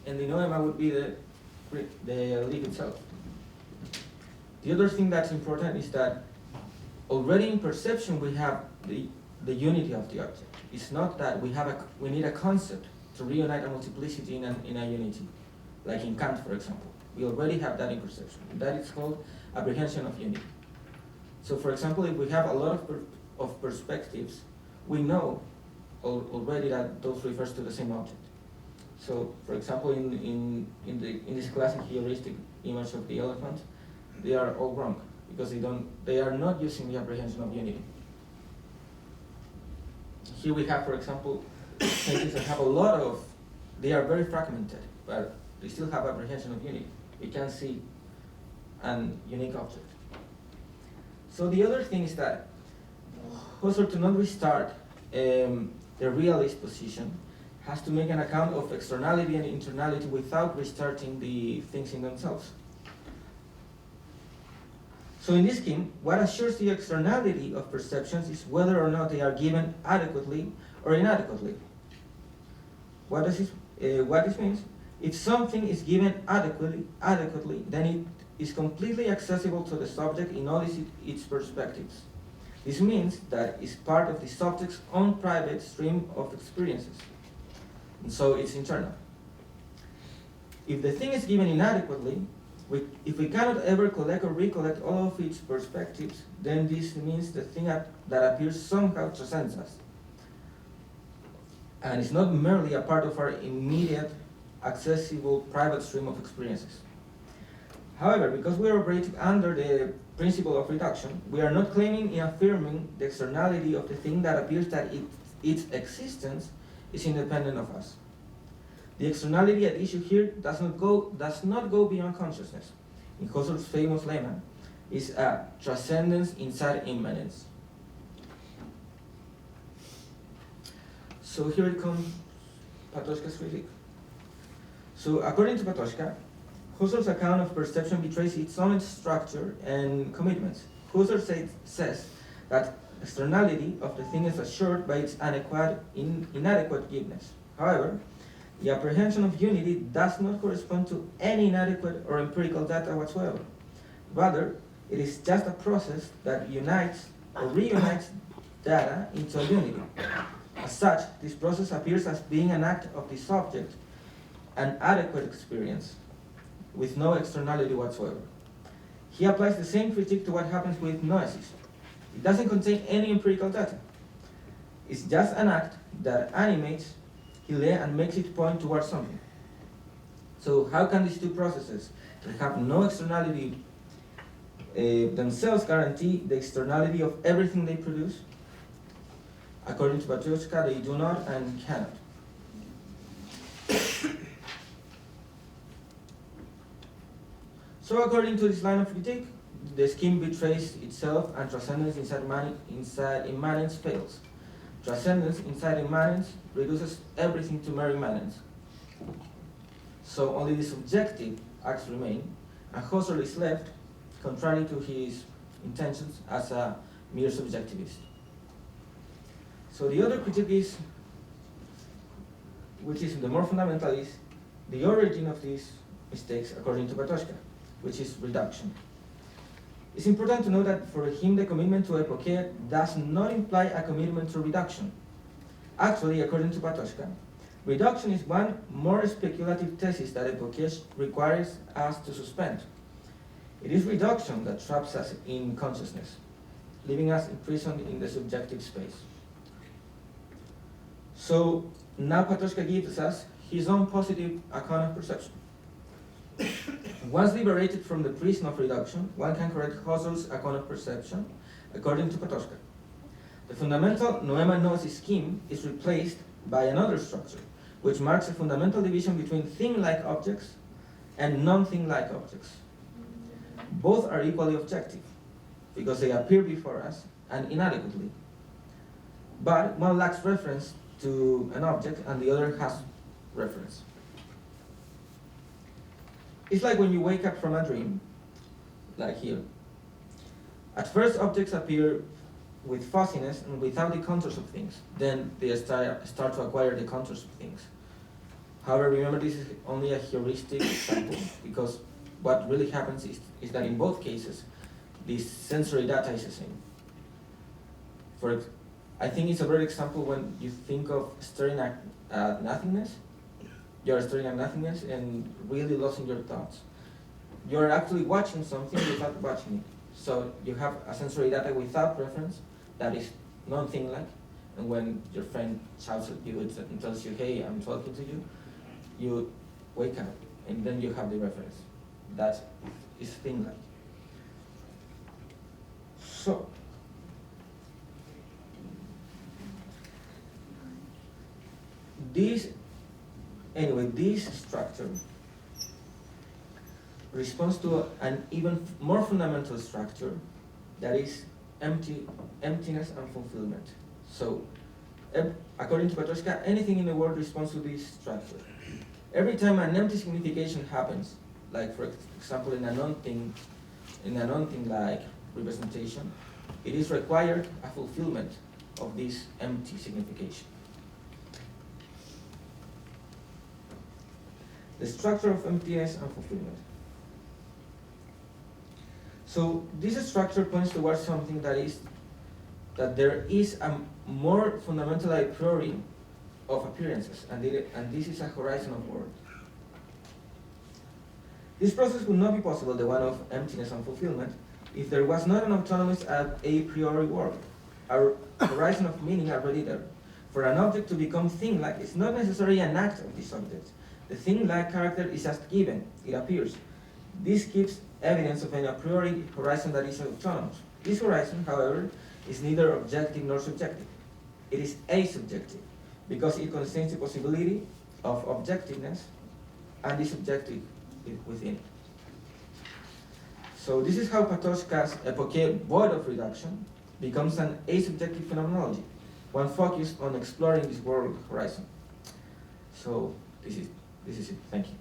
And the noema would be the leaf itself. The other thing that's important is that already in perception we have the unity of the object. It's not that we need a concept to reunite a multiplicity in a unity, like in Kant, for example. We already have that in perception. That is called apprehension of unity. So, for example, if we have a lot of perspectives, we know already that those refers to the same object. So, for example, in this classic heuristic image of the elephant, they are all wrong because they are not using the apprehension of unity. Here we have, for example, cases that have they are very fragmented, but they still have apprehension of unity. We can see an unique object. So the other thing is that Husserl, to not restart the realist position, has to make an account of externality and internality without restarting the things in themselves. So in this scheme, what assures the externality of perceptions is whether or not they are given adequately or inadequately. What this means? If something is given adequately, then it is completely accessible to the subject in all its perspectives. This means that it's part of the subject's own private stream of experiences, and so it's internal. If the thing is given inadequately, if we cannot ever collect or recollect all of its perspectives, then this means the thing that appears somehow transcends us, and it's not merely a part of our immediate, accessible, private stream of experiences. However, because we are operating under the principle of reduction, we are not claiming and affirming the externality of the thing that appears that its existence is independent of us. The externality at issue here does not go beyond consciousness. In Husserl's famous lemma, is a transcendence inside immanence. So here it comes Patočka's critique. So according to Patočka, Husserl's account of perception betrays its own structure and commitments. Husserl says that externality of the thing is assured by its inadequate giveness. However, the apprehension of unity does not correspond to any inadequate or empirical data whatsoever. Rather, it is just a process that unites or reunites data into a unity. As such, this process appears as being an act of the subject, an adequate experience, with no externality whatsoever. He applies the same critique to what happens with noesis. It doesn't contain any empirical data. It's just an act that animates Hile and makes it point towards something. So how can these two processes that have no externality themselves guarantee the externality of everything they produce? According to Patočka, they do not and cannot. So according to this line of critique, the scheme betrays itself and transcendence inside immanence fails. Transcendence inside immanence reduces everything to mere immanence. So only the subjective acts remain, and Husserl is left, contrary to his intentions, as a mere subjectivist. So the other critique is, which is the more fundamental, is the origin of these mistakes according to Patočka, which is reduction. It's important to know that for him the commitment to epoche does not imply a commitment to reduction. Actually, according to Patočka, reduction is one more speculative thesis that epoche requires us to suspend. It is reduction that traps us in consciousness, leaving us imprisoned in the subjective space. So now Patočka gives us his own positive account of perception. Once liberated from the prison of reduction, one can correct Husserl's account of perception according to Patočka. The fundamental noema-noesis scheme is replaced by another structure, which marks a fundamental division between thing-like objects and non-thing-like objects. Both are equally objective, because they appear before us and inadequately. But one lacks reference to an object and the other has reference. It's like when you wake up from a dream, like here. At first, objects appear with fuzziness and without the contours of things. Then they start to acquire the contours of things. However, remember, this is only a heuristic example, because what really happens is that in both cases, the sensory data is the same. I think it's a great example when you think of staring at nothingness. You're staring at nothingness and really losing your thoughts. You're actually watching something without watching it. So you have a sensory data without reference that is non-thing-like. And when your friend shouts at you and tells you, hey, I'm talking to you, you wake up and then you have the reference. That is thing-like. So, this structure responds to an even more fundamental structure, that is emptiness and fulfillment. So, according to Patočka, anything in the world responds to this structure. Every time an empty signification happens, like for example in a non-thing like representation, it is required a fulfillment of this empty signification. The structure of emptiness and fulfillment. So this structure points towards something that there is a more fundamental a priori of appearances, and this is a horizon of world. This process would not be possible, the one of emptiness and fulfillment, if there was not an autonomous a priori world, a horizon of meaning already there. For an object to become thing-like, it's not necessarily an act of this object. The thing-like character is just given, it appears. This gives evidence of an a priori horizon that is autonomous. This horizon, however, is neither objective nor subjective. It is asubjective, because it contains the possibility of objectiveness and the subjective within it. So this is how Patočka's epoche void of reduction becomes an asubjective phenomenology, one focused on exploring this world horizon. So this is it. Thank you.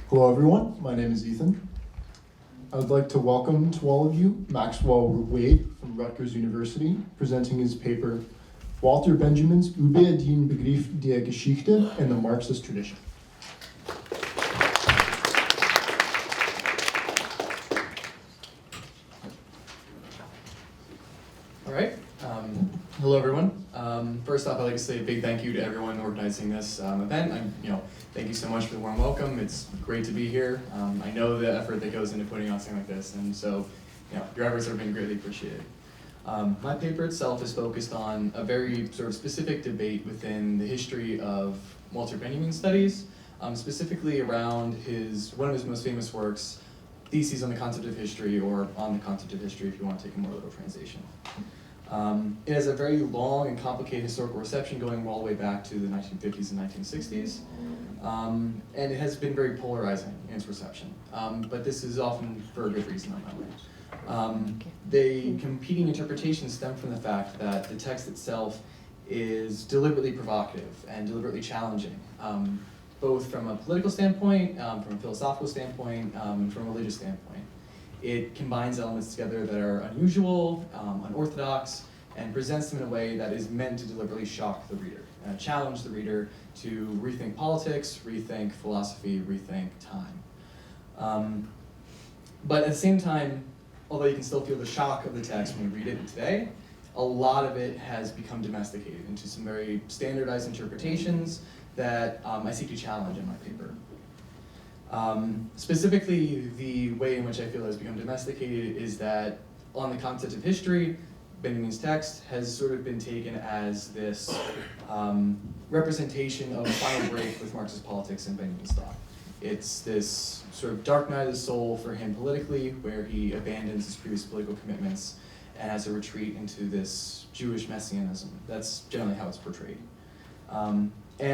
Hello everyone, my name is Ethan. I would like to welcome to all of you Maxwell Wade from Rutgers University, presenting his paper Walter Benjamin's Über den Begriff der Geschichte in the Marxist Tradition. All right. Hello, everyone. First off, I'd like to say a big thank you to everyone organizing this event. Thank you so much for the warm welcome. It's great to be here. I know the effort that goes into putting on something like this, and so your efforts have been greatly appreciated. My paper itself is focused on a very sort of specific debate within the history of Walter Benjamin studies, specifically around one of his most famous works, Theses on the Concept of History, or On the Concept of History if you want to take a more literal translation. It has a very long and complicated historical reception going all the way back to the 1950s and 1960s, and it has been very polarizing in its reception, but this is often for a good reason on my way. The competing interpretations stem from the fact that the text itself is deliberately provocative and deliberately challenging, both from a political standpoint, from a philosophical standpoint, and from a religious standpoint. It combines elements together that are unusual, unorthodox, and presents them in a way that is meant to deliberately shock the reader, challenge the reader to rethink politics, rethink philosophy, rethink time. But at the same time, although you can still feel the shock of the text when you read it today, a lot of it has become domesticated into some very standardized interpretations that I seek to challenge in my paper. Specifically, the way in which I feel it has become domesticated is that On the Concept of History, Benjamin's text has sort of been taken as this representation of a final break with Marxist politics and Benjamin's thought. It's this sort of dark night of the soul for him politically, where he abandons his previous political commitments and has a retreat into this Jewish messianism. That's generally how it's portrayed. And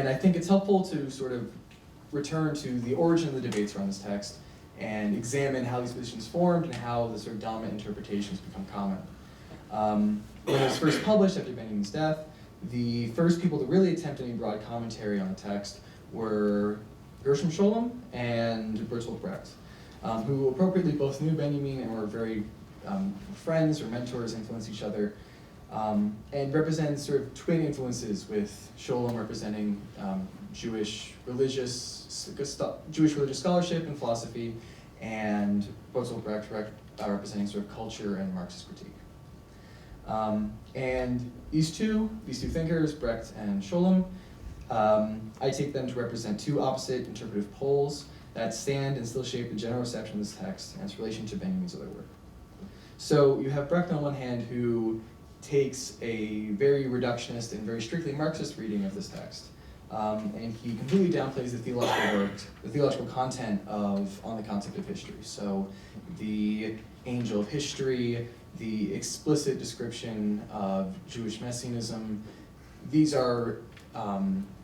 I think it's helpful to sort of return to the origin of the debates around this text and examine how these positions formed and how the sort of dominant interpretations become common. When it was first published after Benjamin's death, the first people to really attempt any broad commentary on the text were Gershom Scholem and Bertolt Brecht, who appropriately both knew Benjamin and were very friends or mentors, influenced each other, and represent sort of twin influences, with Scholem representing Jewish religious scholarship and philosophy, and Bertolt Brecht representing sort of culture and Marxist critique. And these two thinkers, Brecht and Scholem, I take them to represent two opposite interpretive poles that stand and still shape the general reception of this text and its relation to Benjamin's other work. So you have Brecht on one hand, who takes a very reductionist and very strictly Marxist reading of this text, and he completely downplays the theological content of On the Concept of History. So the angel of history, the explicit description of Jewish messianism. These are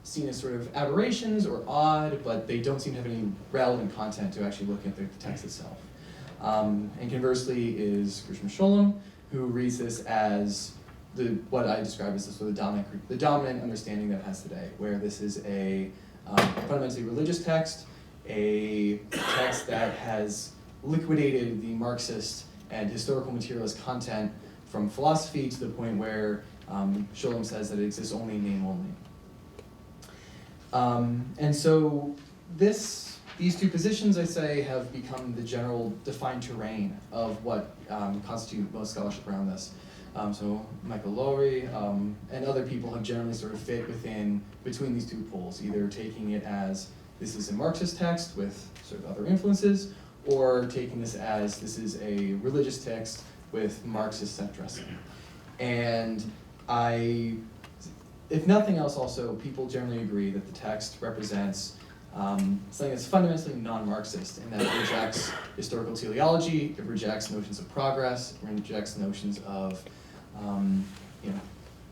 seen as sort of aberrations or odd, but they don't seem to have any relevant content to actually look at the text itself. And conversely is Gershom Scholem, who reads this as what I describe as the sort of the dominant understanding that it has today, where this is a fundamentally religious text, a text that has liquidated the Marxist and historical materialist content from philosophy to the point where Scholem says that it exists only in name only. And so these two positions, I say, have become the general defined terrain of what constitute most scholarship around this. So Michael Lowry and other people have generally sort of fit between these two poles, either taking it as this is a Marxist text with sort of other influences, or taking this as this is a religious text with Marxist set-dressing. And if nothing else also, people generally agree that the text represents something that's fundamentally non-Marxist, in that it rejects historical teleology, it rejects notions of progress, it rejects notions of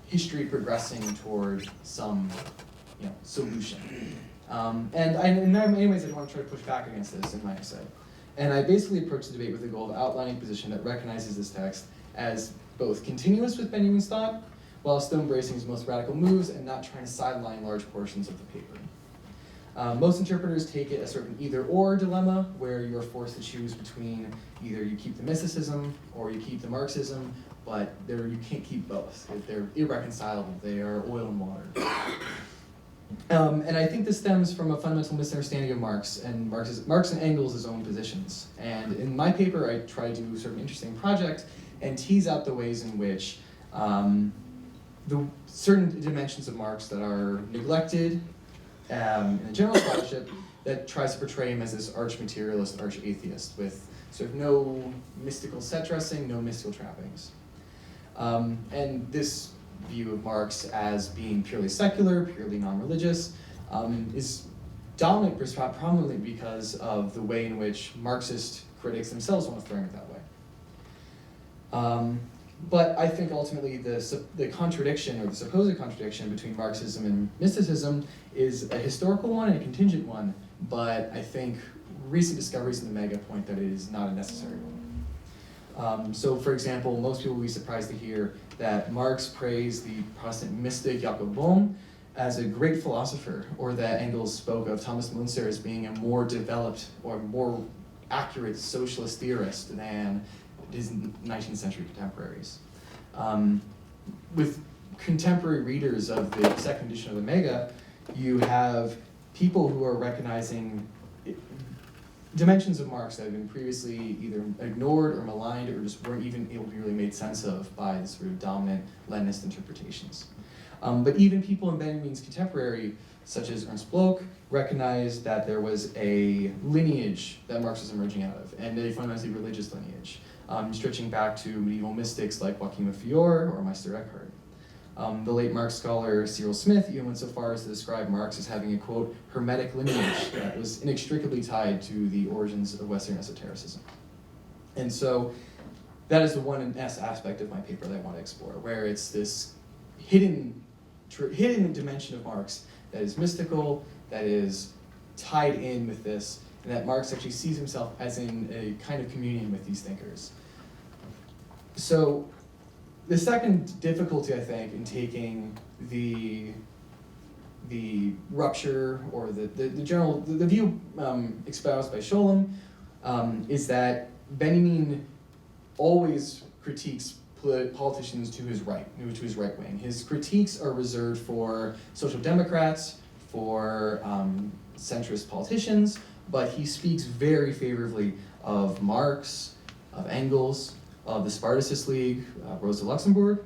history progressing toward some solution. And in many ways, I want to try to push back against this in my essay. And I basically approach the debate with the goal of outlining a position that recognizes this text as both continuous with Benjamin's thought, while still embracing his most radical moves and not trying to sideline large portions of the paper. Most interpreters take it as sort of an either-or dilemma, where you're forced to choose between either you keep the mysticism or you keep the Marxism, but you can't keep both. They're irreconcilable. They are oil and water. And I think this stems from a fundamental misunderstanding of Marx and Engels' own positions. And in my paper, I try to do sort of an interesting project and tease out the ways in which the certain dimensions of Marx that are neglected in the general scholarship that tries to portray him as this arch-materialist, arch-atheist with sort of no mystical set-dressing, no mystical trappings. And this view of Marx as being purely secular, purely non-religious, is dominant prominently because of the way in which Marxist critics themselves want to frame it that way. But I think ultimately the contradiction, or the supposed contradiction, between Marxism and mysticism is a historical one and a contingent one, but I think recent discoveries in the Mega point that it is not a necessary one. So for example, most people will be surprised to hear that Marx praised the Protestant mystic Jakob Bohm as a great philosopher, or that Engels spoke of Thomas Müntzer as being a more developed or more accurate socialist theorist than his 19th century contemporaries. With contemporary readers of the second edition of the Mega, you have people who are recognizing dimensions of Marx that have been previously either ignored or maligned or just weren't even able to be really made sense of by the sort of dominant Leninist interpretations. But even people in Benjamin's contemporary, such as Ernst Bloch, recognized that there was a lineage that Marx was emerging out of, and a fundamentally religious lineage, stretching back to medieval mystics like Joachim of Fiore or Meister Eckhart. The late Marx scholar Cyril Smith even went so far as to describe Marx as having a, quote, hermetic lineage that was inextricably tied to the origins of Western esotericism. And so that is the one aspect of my paper that I want to explore, where it's this hidden dimension of Marx that is mystical, that is tied in with this, and that Marx actually sees himself as in a kind of communion with these thinkers. So the second difficulty, I think, in taking the rupture or the view espoused by Scholem is that Benjamin always critiques politicians to his right, to his right wing. His critiques are reserved for social democrats, for centrist politicians, but he speaks very favorably of Marx, of Engels, of the Spartacist League, Rosa Luxemburg.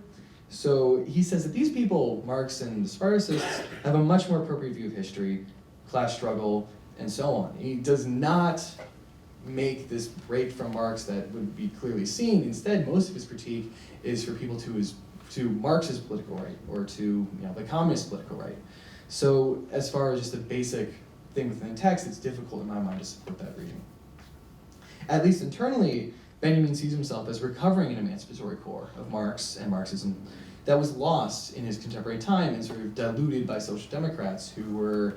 So he says that these people, Marx and the Spartacists, have a much more appropriate view of history, class struggle, and so on. He does not make this break from Marx that would be clearly seen. Instead, most of his critique is for people to Marx's political right, or to the communist political right. So as far as just a basic thing within the text, it's difficult in my mind to support that reading. At least internally, Benjamin sees himself as recovering an emancipatory core of Marx and Marxism that was lost in his contemporary time and sort of diluted by social democrats who were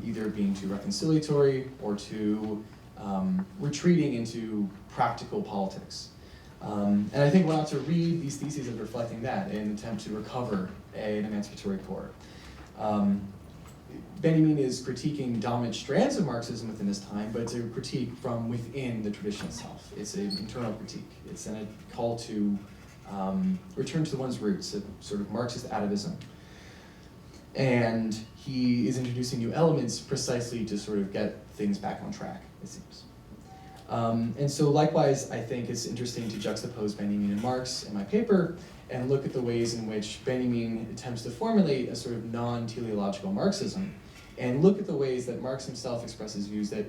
either being too reconciliatory or too retreating into practical politics. And I think one ought to read these theses as reflecting that in an attempt to recover an emancipatory core. Benjamin is critiquing dominant strands of Marxism within his time, but it's a critique from within the tradition itself. It's an internal critique. It's a call to return to one's roots, a sort of Marxist atavism. And he is introducing new elements precisely to sort of get things back on track, it seems. And so likewise, I think it's interesting to juxtapose Benjamin and Marx in my paper and look at the ways in which Benjamin attempts to formulate a sort of non-teleological Marxism, and look at the ways that Marx himself expresses views that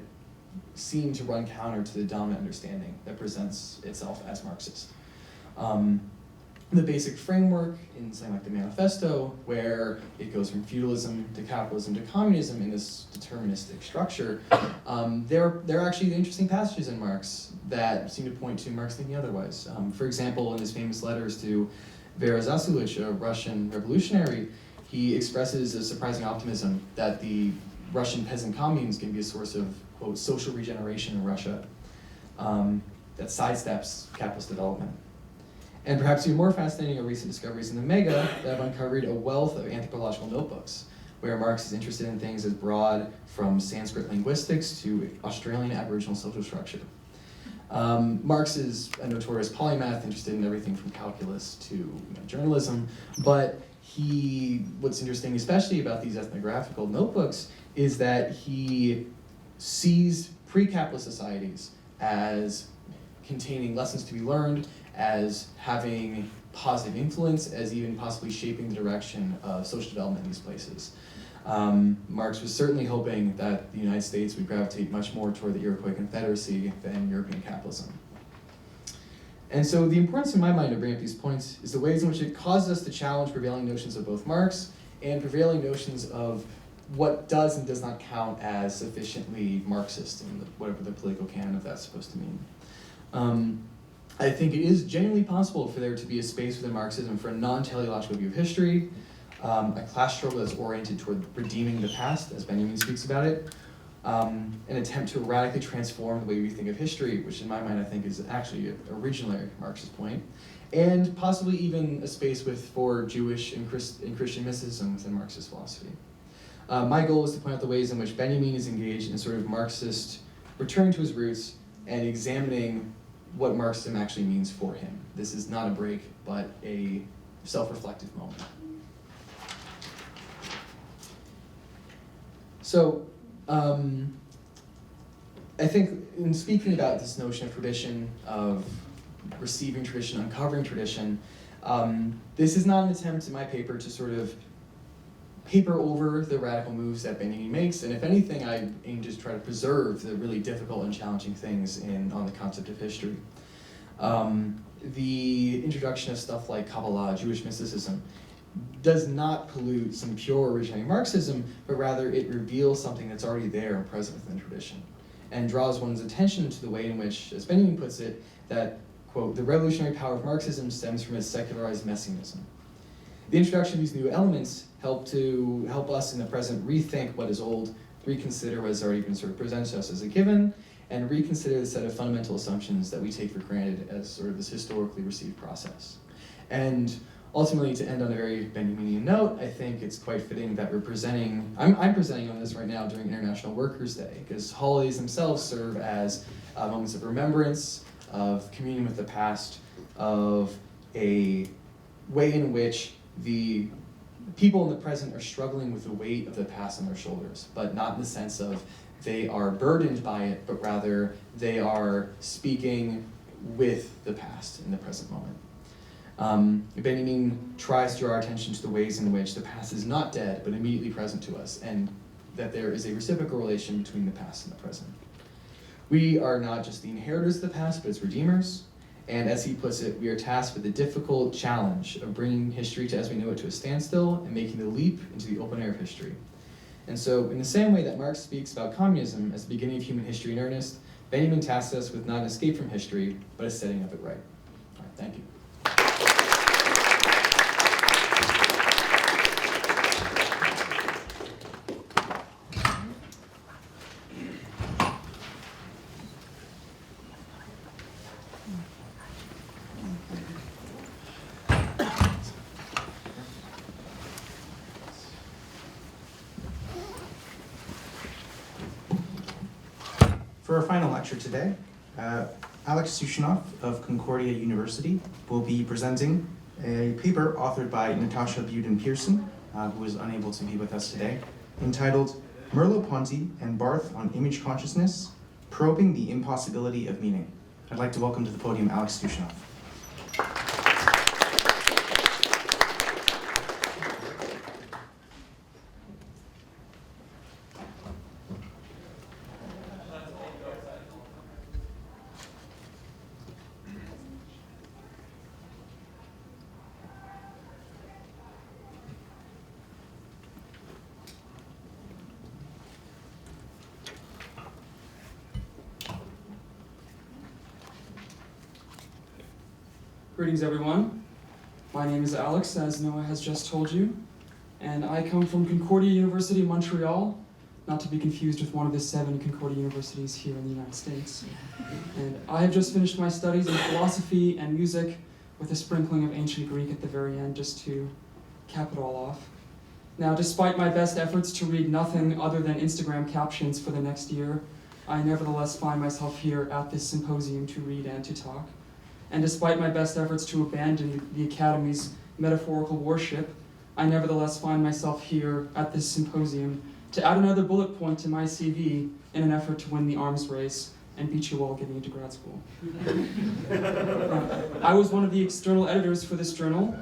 seem to run counter to the dominant understanding that presents itself as Marxist. The basic framework in something like the Manifesto, where it goes from feudalism to capitalism to communism in this deterministic structure, there are actually interesting passages in Marx that seem to point to Marx thinking otherwise. For example, in his famous letters to Vera Zasulich, a Russian revolutionary, he expresses a surprising optimism that the Russian peasant communes can be a source of, quote, social regeneration in Russia that sidesteps capitalist development. And perhaps even more fascinating are recent discoveries in the Mega that have uncovered a wealth of anthropological notebooks, where Marx is interested in things as broad from Sanskrit linguistics to Australian Aboriginal social structure. Marx is a notorious polymath, interested in everything from calculus to journalism, but what's interesting especially about these ethnographical notebooks is that he sees pre-capitalist societies as containing lessons to be learned, as having positive influence, as even possibly shaping the direction of social development in these places. Marx was certainly hoping that the United States would gravitate much more toward the Iroquois Confederacy than European capitalism. And so the importance in my mind of bringing up these points is the ways in which it causes us to challenge prevailing notions of both Marx and prevailing notions of what does and does not count as sufficiently Marxist in whatever the political canon of that's supposed to mean. I think it is genuinely possible for there to be a space within Marxism for a non-teleological view of history, a class struggle that's oriented toward redeeming the past, as Benjamin speaks about it, an attempt to radically transform the way we think of history, which in my mind I think is actually originally a Marxist point, and possibly even a space for Jewish and Christian mysticism within Marxist philosophy. My goal is to point out the ways in which Benjamin is engaged in sort of Marxist returning to his roots and examining what Marxism actually means for him. This is not a break, but a self-reflective moment. So, I think in speaking about this notion of tradition, of receiving tradition, uncovering tradition, this is not an attempt in my paper to sort of paper over the radical moves that Benjamin makes, and if anything, I aim to try to preserve the really difficult and challenging things on the concept of history. The introduction of stuff like Kabbalah, Jewish mysticism, does not pollute some pure originating Marxism, but rather it reveals something that's already there and present within the tradition, and draws one's attention to the way in which, as Benjamin puts it, that, quote, the revolutionary power of Marxism stems from its secularized messianism. The introduction of these new elements help us in the present rethink what is old, reconsider what has already been sort of presented to us as a given, and reconsider the set of fundamental assumptions that we take for granted as sort of this historically received process. And ultimately, to end on a very Benjaminian note, I think it's quite fitting that I'm presenting on this right now during International Workers' Day, because holidays themselves serve as moments of remembrance, of communion with the past, of a way in which the people in the present are struggling with the weight of the past on their shoulders, but not in the sense of they are burdened by it, but rather they are speaking with the past in the present moment. Benjamin tries to draw our attention to the ways in which the past is not dead, but immediately present to us, and that there is a reciprocal relation between the past and the present. We are not just the inheritors of the past, but its redeemers. And as he puts it, we are tasked with the difficult challenge of bringing history as we know it to a standstill and making the leap into the open air of history. And so, in the same way that Marx speaks about communism as the beginning of human history in earnest, Benjamin tasked us with not an escape from history, but a setting of it right. All right, thank you. For our final lecture today, Alex Sushanoff of Concordia University will be presenting a paper authored by Natasha Buden-Pearson, who is unable to be with us today, entitled Merleau-Ponty and Barthes on Image Consciousness, Probing the Impossibility of Meaning. I'd like to welcome to the podium Alex Sushanoff. Greetings, everyone. My name is Alex, as Noah has just told you, and I come from Concordia University, Montreal, not to be confused with one of the 7 Concordia universities here in the United States. And I have just finished my studies in philosophy and music with a sprinkling of ancient Greek at the very end, just to cap it all off. Now, despite my best efforts to read nothing other than Instagram captions for the next year, I nevertheless find myself here at this symposium to read and to talk. And despite my best efforts to abandon the Academy's metaphorical worship, I nevertheless find myself here at this symposium to add another bullet point to my CV in an effort to win the arms race and beat you all getting into grad school. I was one of the external editors for this journal,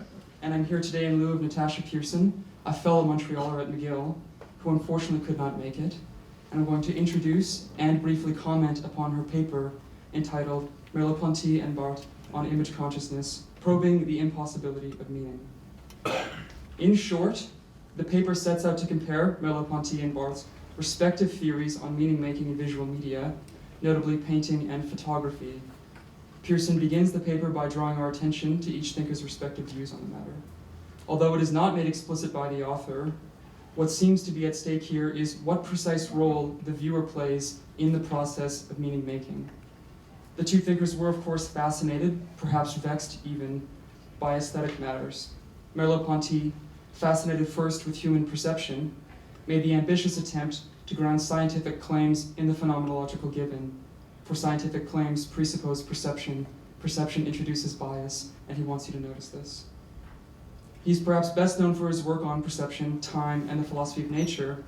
and I'm here today in lieu of Natasha Pearson, a fellow Montrealer at McGill, who unfortunately could not make it. And I'm going to introduce and briefly comment upon her paper entitled Merleau-Ponty and Barthes on Image Consciousness, Probing the Impossibility of Meaning. In short, the paper sets out to compare Merleau-Ponty and Barthes' respective theories on meaning-making in visual media, notably painting and photography. Pearson begins the paper by drawing our attention to each thinker's respective views on the matter. Although it is not made explicit by the author, what seems to be at stake here is what precise role the viewer plays in the process of meaning-making. The two thinkers were, of course, fascinated, perhaps vexed even, by aesthetic matters. Merleau-Ponty, fascinated first with human perception, made the ambitious attempt to ground scientific claims in the phenomenological given. For scientific claims presuppose perception. Perception introduces bias, and he wants you to notice this. He's perhaps best known for his work on perception, time, and the philosophy of nature.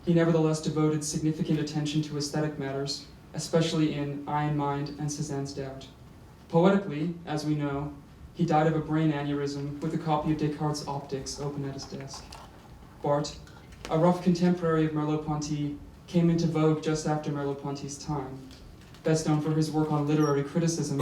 He nevertheless devoted significant attention to aesthetic matters, especially in Eye and Mind and Cézanne's Doubt. Poetically, as we know, he died of a brain aneurysm with a copy of Descartes' Optics open at his desk. Barthes, a rough contemporary of Merleau-Ponty, came into vogue just after Merleau-Ponty's time. Best known for his work on literary criticism,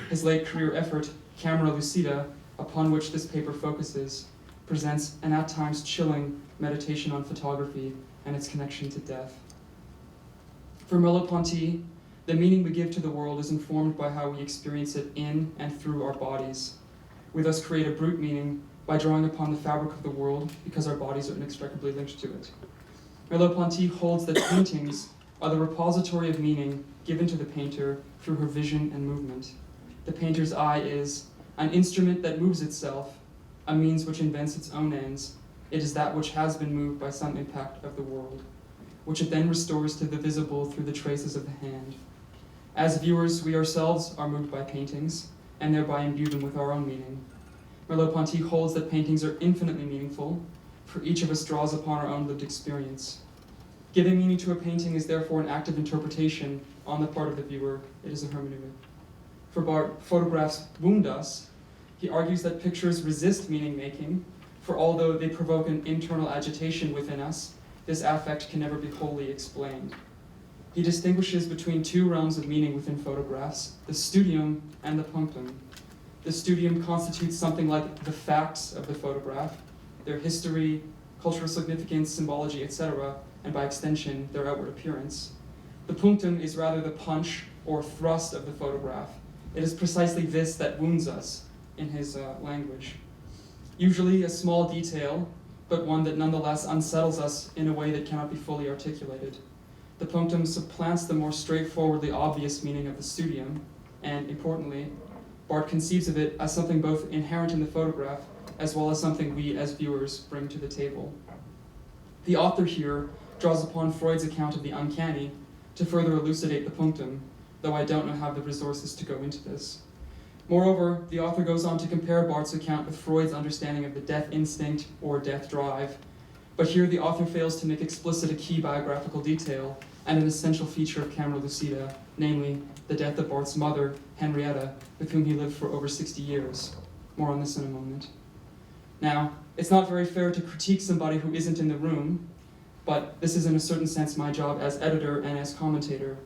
his late career effort, Camera Lucida, upon which this paper focuses, presents an at times chilling meditation on photography and its connection to death. For Merleau-Ponty, the meaning we give to the world is informed by how we experience it in and through our bodies. We thus create a brute meaning by drawing upon the fabric of the world because our bodies are inextricably linked to it. Merleau-Ponty holds that paintings are the repository of meaning given to the painter through her vision and movement. The painter's eye is an instrument that moves itself, a means which invents its own ends. It is that which has been moved by some impact of the world, which it then restores to the visible through the traces of the hand. As viewers, we ourselves are moved by paintings, and thereby imbue them with our own meaning. Merleau-Ponty holds that paintings are infinitely meaningful, for each of us draws upon our own lived experience. Giving meaning to a painting is therefore an act of interpretation on the part of the viewer. It is a hermeneutic. For Barthes, photographs wound us. He argues that pictures resist meaning-making, for although they provoke an internal agitation within us, this affect can never be wholly explained. He distinguishes between two realms of meaning within photographs, the studium and the punctum. The studium constitutes something like the facts of the photograph, their history, cultural significance, symbology, etc., and by extension, their outward appearance. The punctum is rather the punch or thrust of the photograph. It is precisely this that wounds us, in his language. Usually a small detail, but one that nonetheless unsettles us in a way that cannot be fully articulated. The punctum supplants the more straightforwardly obvious meaning of the studium, and importantly, Barth conceives of it as something both inherent in the photograph as well as something we as viewers bring to the table. The author here draws upon Freud's account of the uncanny to further elucidate the punctum, though I don't know how the resources to go into this. Moreover, the author goes on to compare Barth's account with Freud's understanding of the death instinct or death drive, but here the author fails to make explicit a key biographical detail and an essential feature of camera lucida, namely the death of Barth's mother, Henrietta, with whom he lived for over 60 years. More on this in a moment. Now, it's not very fair to critique somebody who isn't in the room, but this is in a certain sense my job as editor and as commentator.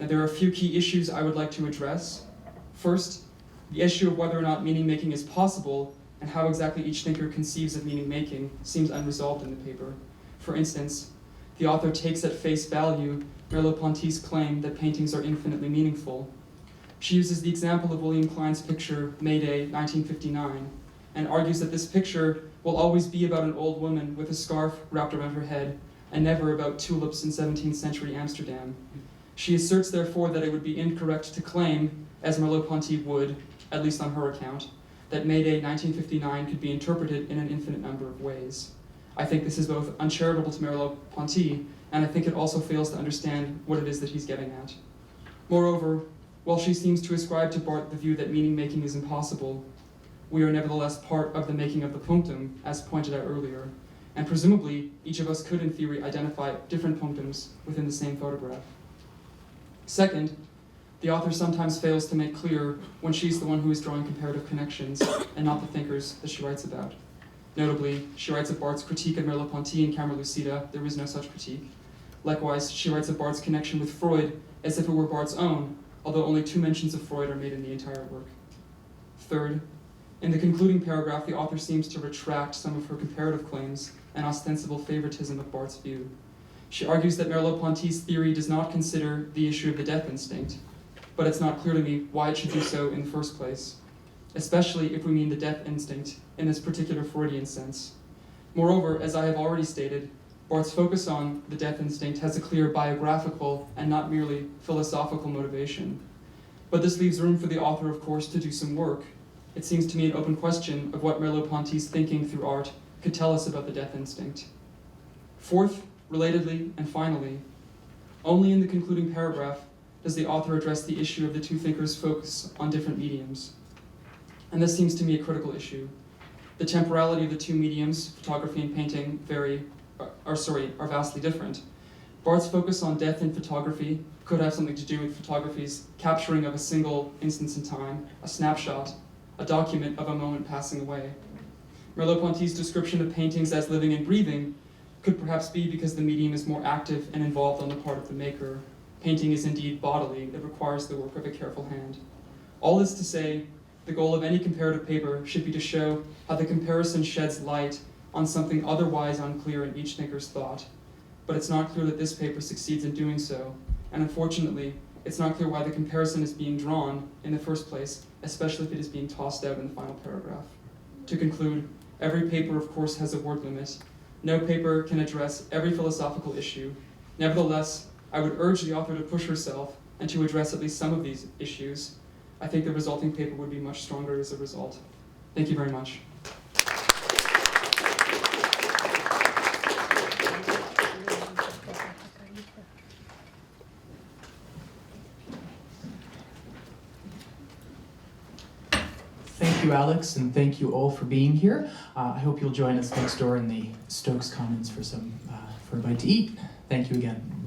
Now, there are a few key issues I would like to address. First, the issue of whether or not meaning-making is possible and how exactly each thinker conceives of meaning-making seems unresolved in the paper. For instance, the author takes at face value Merleau-Ponty's claim that paintings are infinitely meaningful. She uses the example of William Klein's picture, May Day, 1959, and argues that this picture will always be about an old woman with a scarf wrapped around her head, and never about tulips in 17th century Amsterdam. She asserts, therefore, that it would be incorrect to claim, as Merleau-Ponty would, at least on her account, that May Day 1959 could be interpreted in an infinite number of ways. I think this is both uncharitable to Merleau-Ponty, and I think it also fails to understand what it is that he's getting at. Moreover, while she seems to ascribe to Barth the view that meaning-making is impossible, we are nevertheless part of the making of the punctum, as pointed out earlier, and presumably each of us could in theory identify different punctums within the same photograph. Second, the author sometimes fails to make clear when she's the one who is drawing comparative connections and not the thinkers that she writes about. Notably, she writes of Barth's critique of Merleau-Ponty in Camera Lucida. There is no such critique. Likewise, she writes of Barth's connection with Freud as if it were Barth's own, although only 2 mentions of Freud are made in the entire work. Third, in the concluding paragraph, the author seems to retract some of her comparative claims and ostensible favoritism of Barth's view. She argues that Merleau-Ponty's theory does not consider the issue of the death instinct, but it's not clear to me why it should do so in the first place, especially if we mean the death instinct in this particular Freudian sense. Moreover, as I have already stated, Barth's focus on the death instinct has a clear biographical and not merely philosophical motivation. But this leaves room for the author, of course, to do some work. It seems to me an open question of what Merleau-Ponty's thinking through art could tell us about the death instinct. Fourth, relatedly, and finally, only in the concluding paragraph does the author address the issue of the 2 thinkers' focus on different mediums. And this seems to me a critical issue. The temporality of the 2 mediums, photography and painting, are vastly different. Barth's focus on death in photography could have something to do with photography's capturing of a single instance in time, a snapshot, a document of a moment passing away. Merleau-Ponty's description of paintings as living and breathing could perhaps be because the medium is more active and involved on the part of the maker. Painting is indeed bodily, it requires the work of a careful hand. All this to say, the goal of any comparative paper should be to show how the comparison sheds light on something otherwise unclear in each thinker's thought. But it's not clear that this paper succeeds in doing so, and unfortunately, it's not clear why the comparison is being drawn in the first place, especially if it is being tossed out in the final paragraph. To conclude, every paper, of course, has a word limit. No paper can address every philosophical issue. Nevertheless, I would urge the author to push herself and to address at least some of these issues. I think the resulting paper would be much stronger as a result. Thank you very much. Thank you, Alex, and thank you all for being here. I hope you'll join us next door in the Stokes Commons for a bite to eat. Thank you again.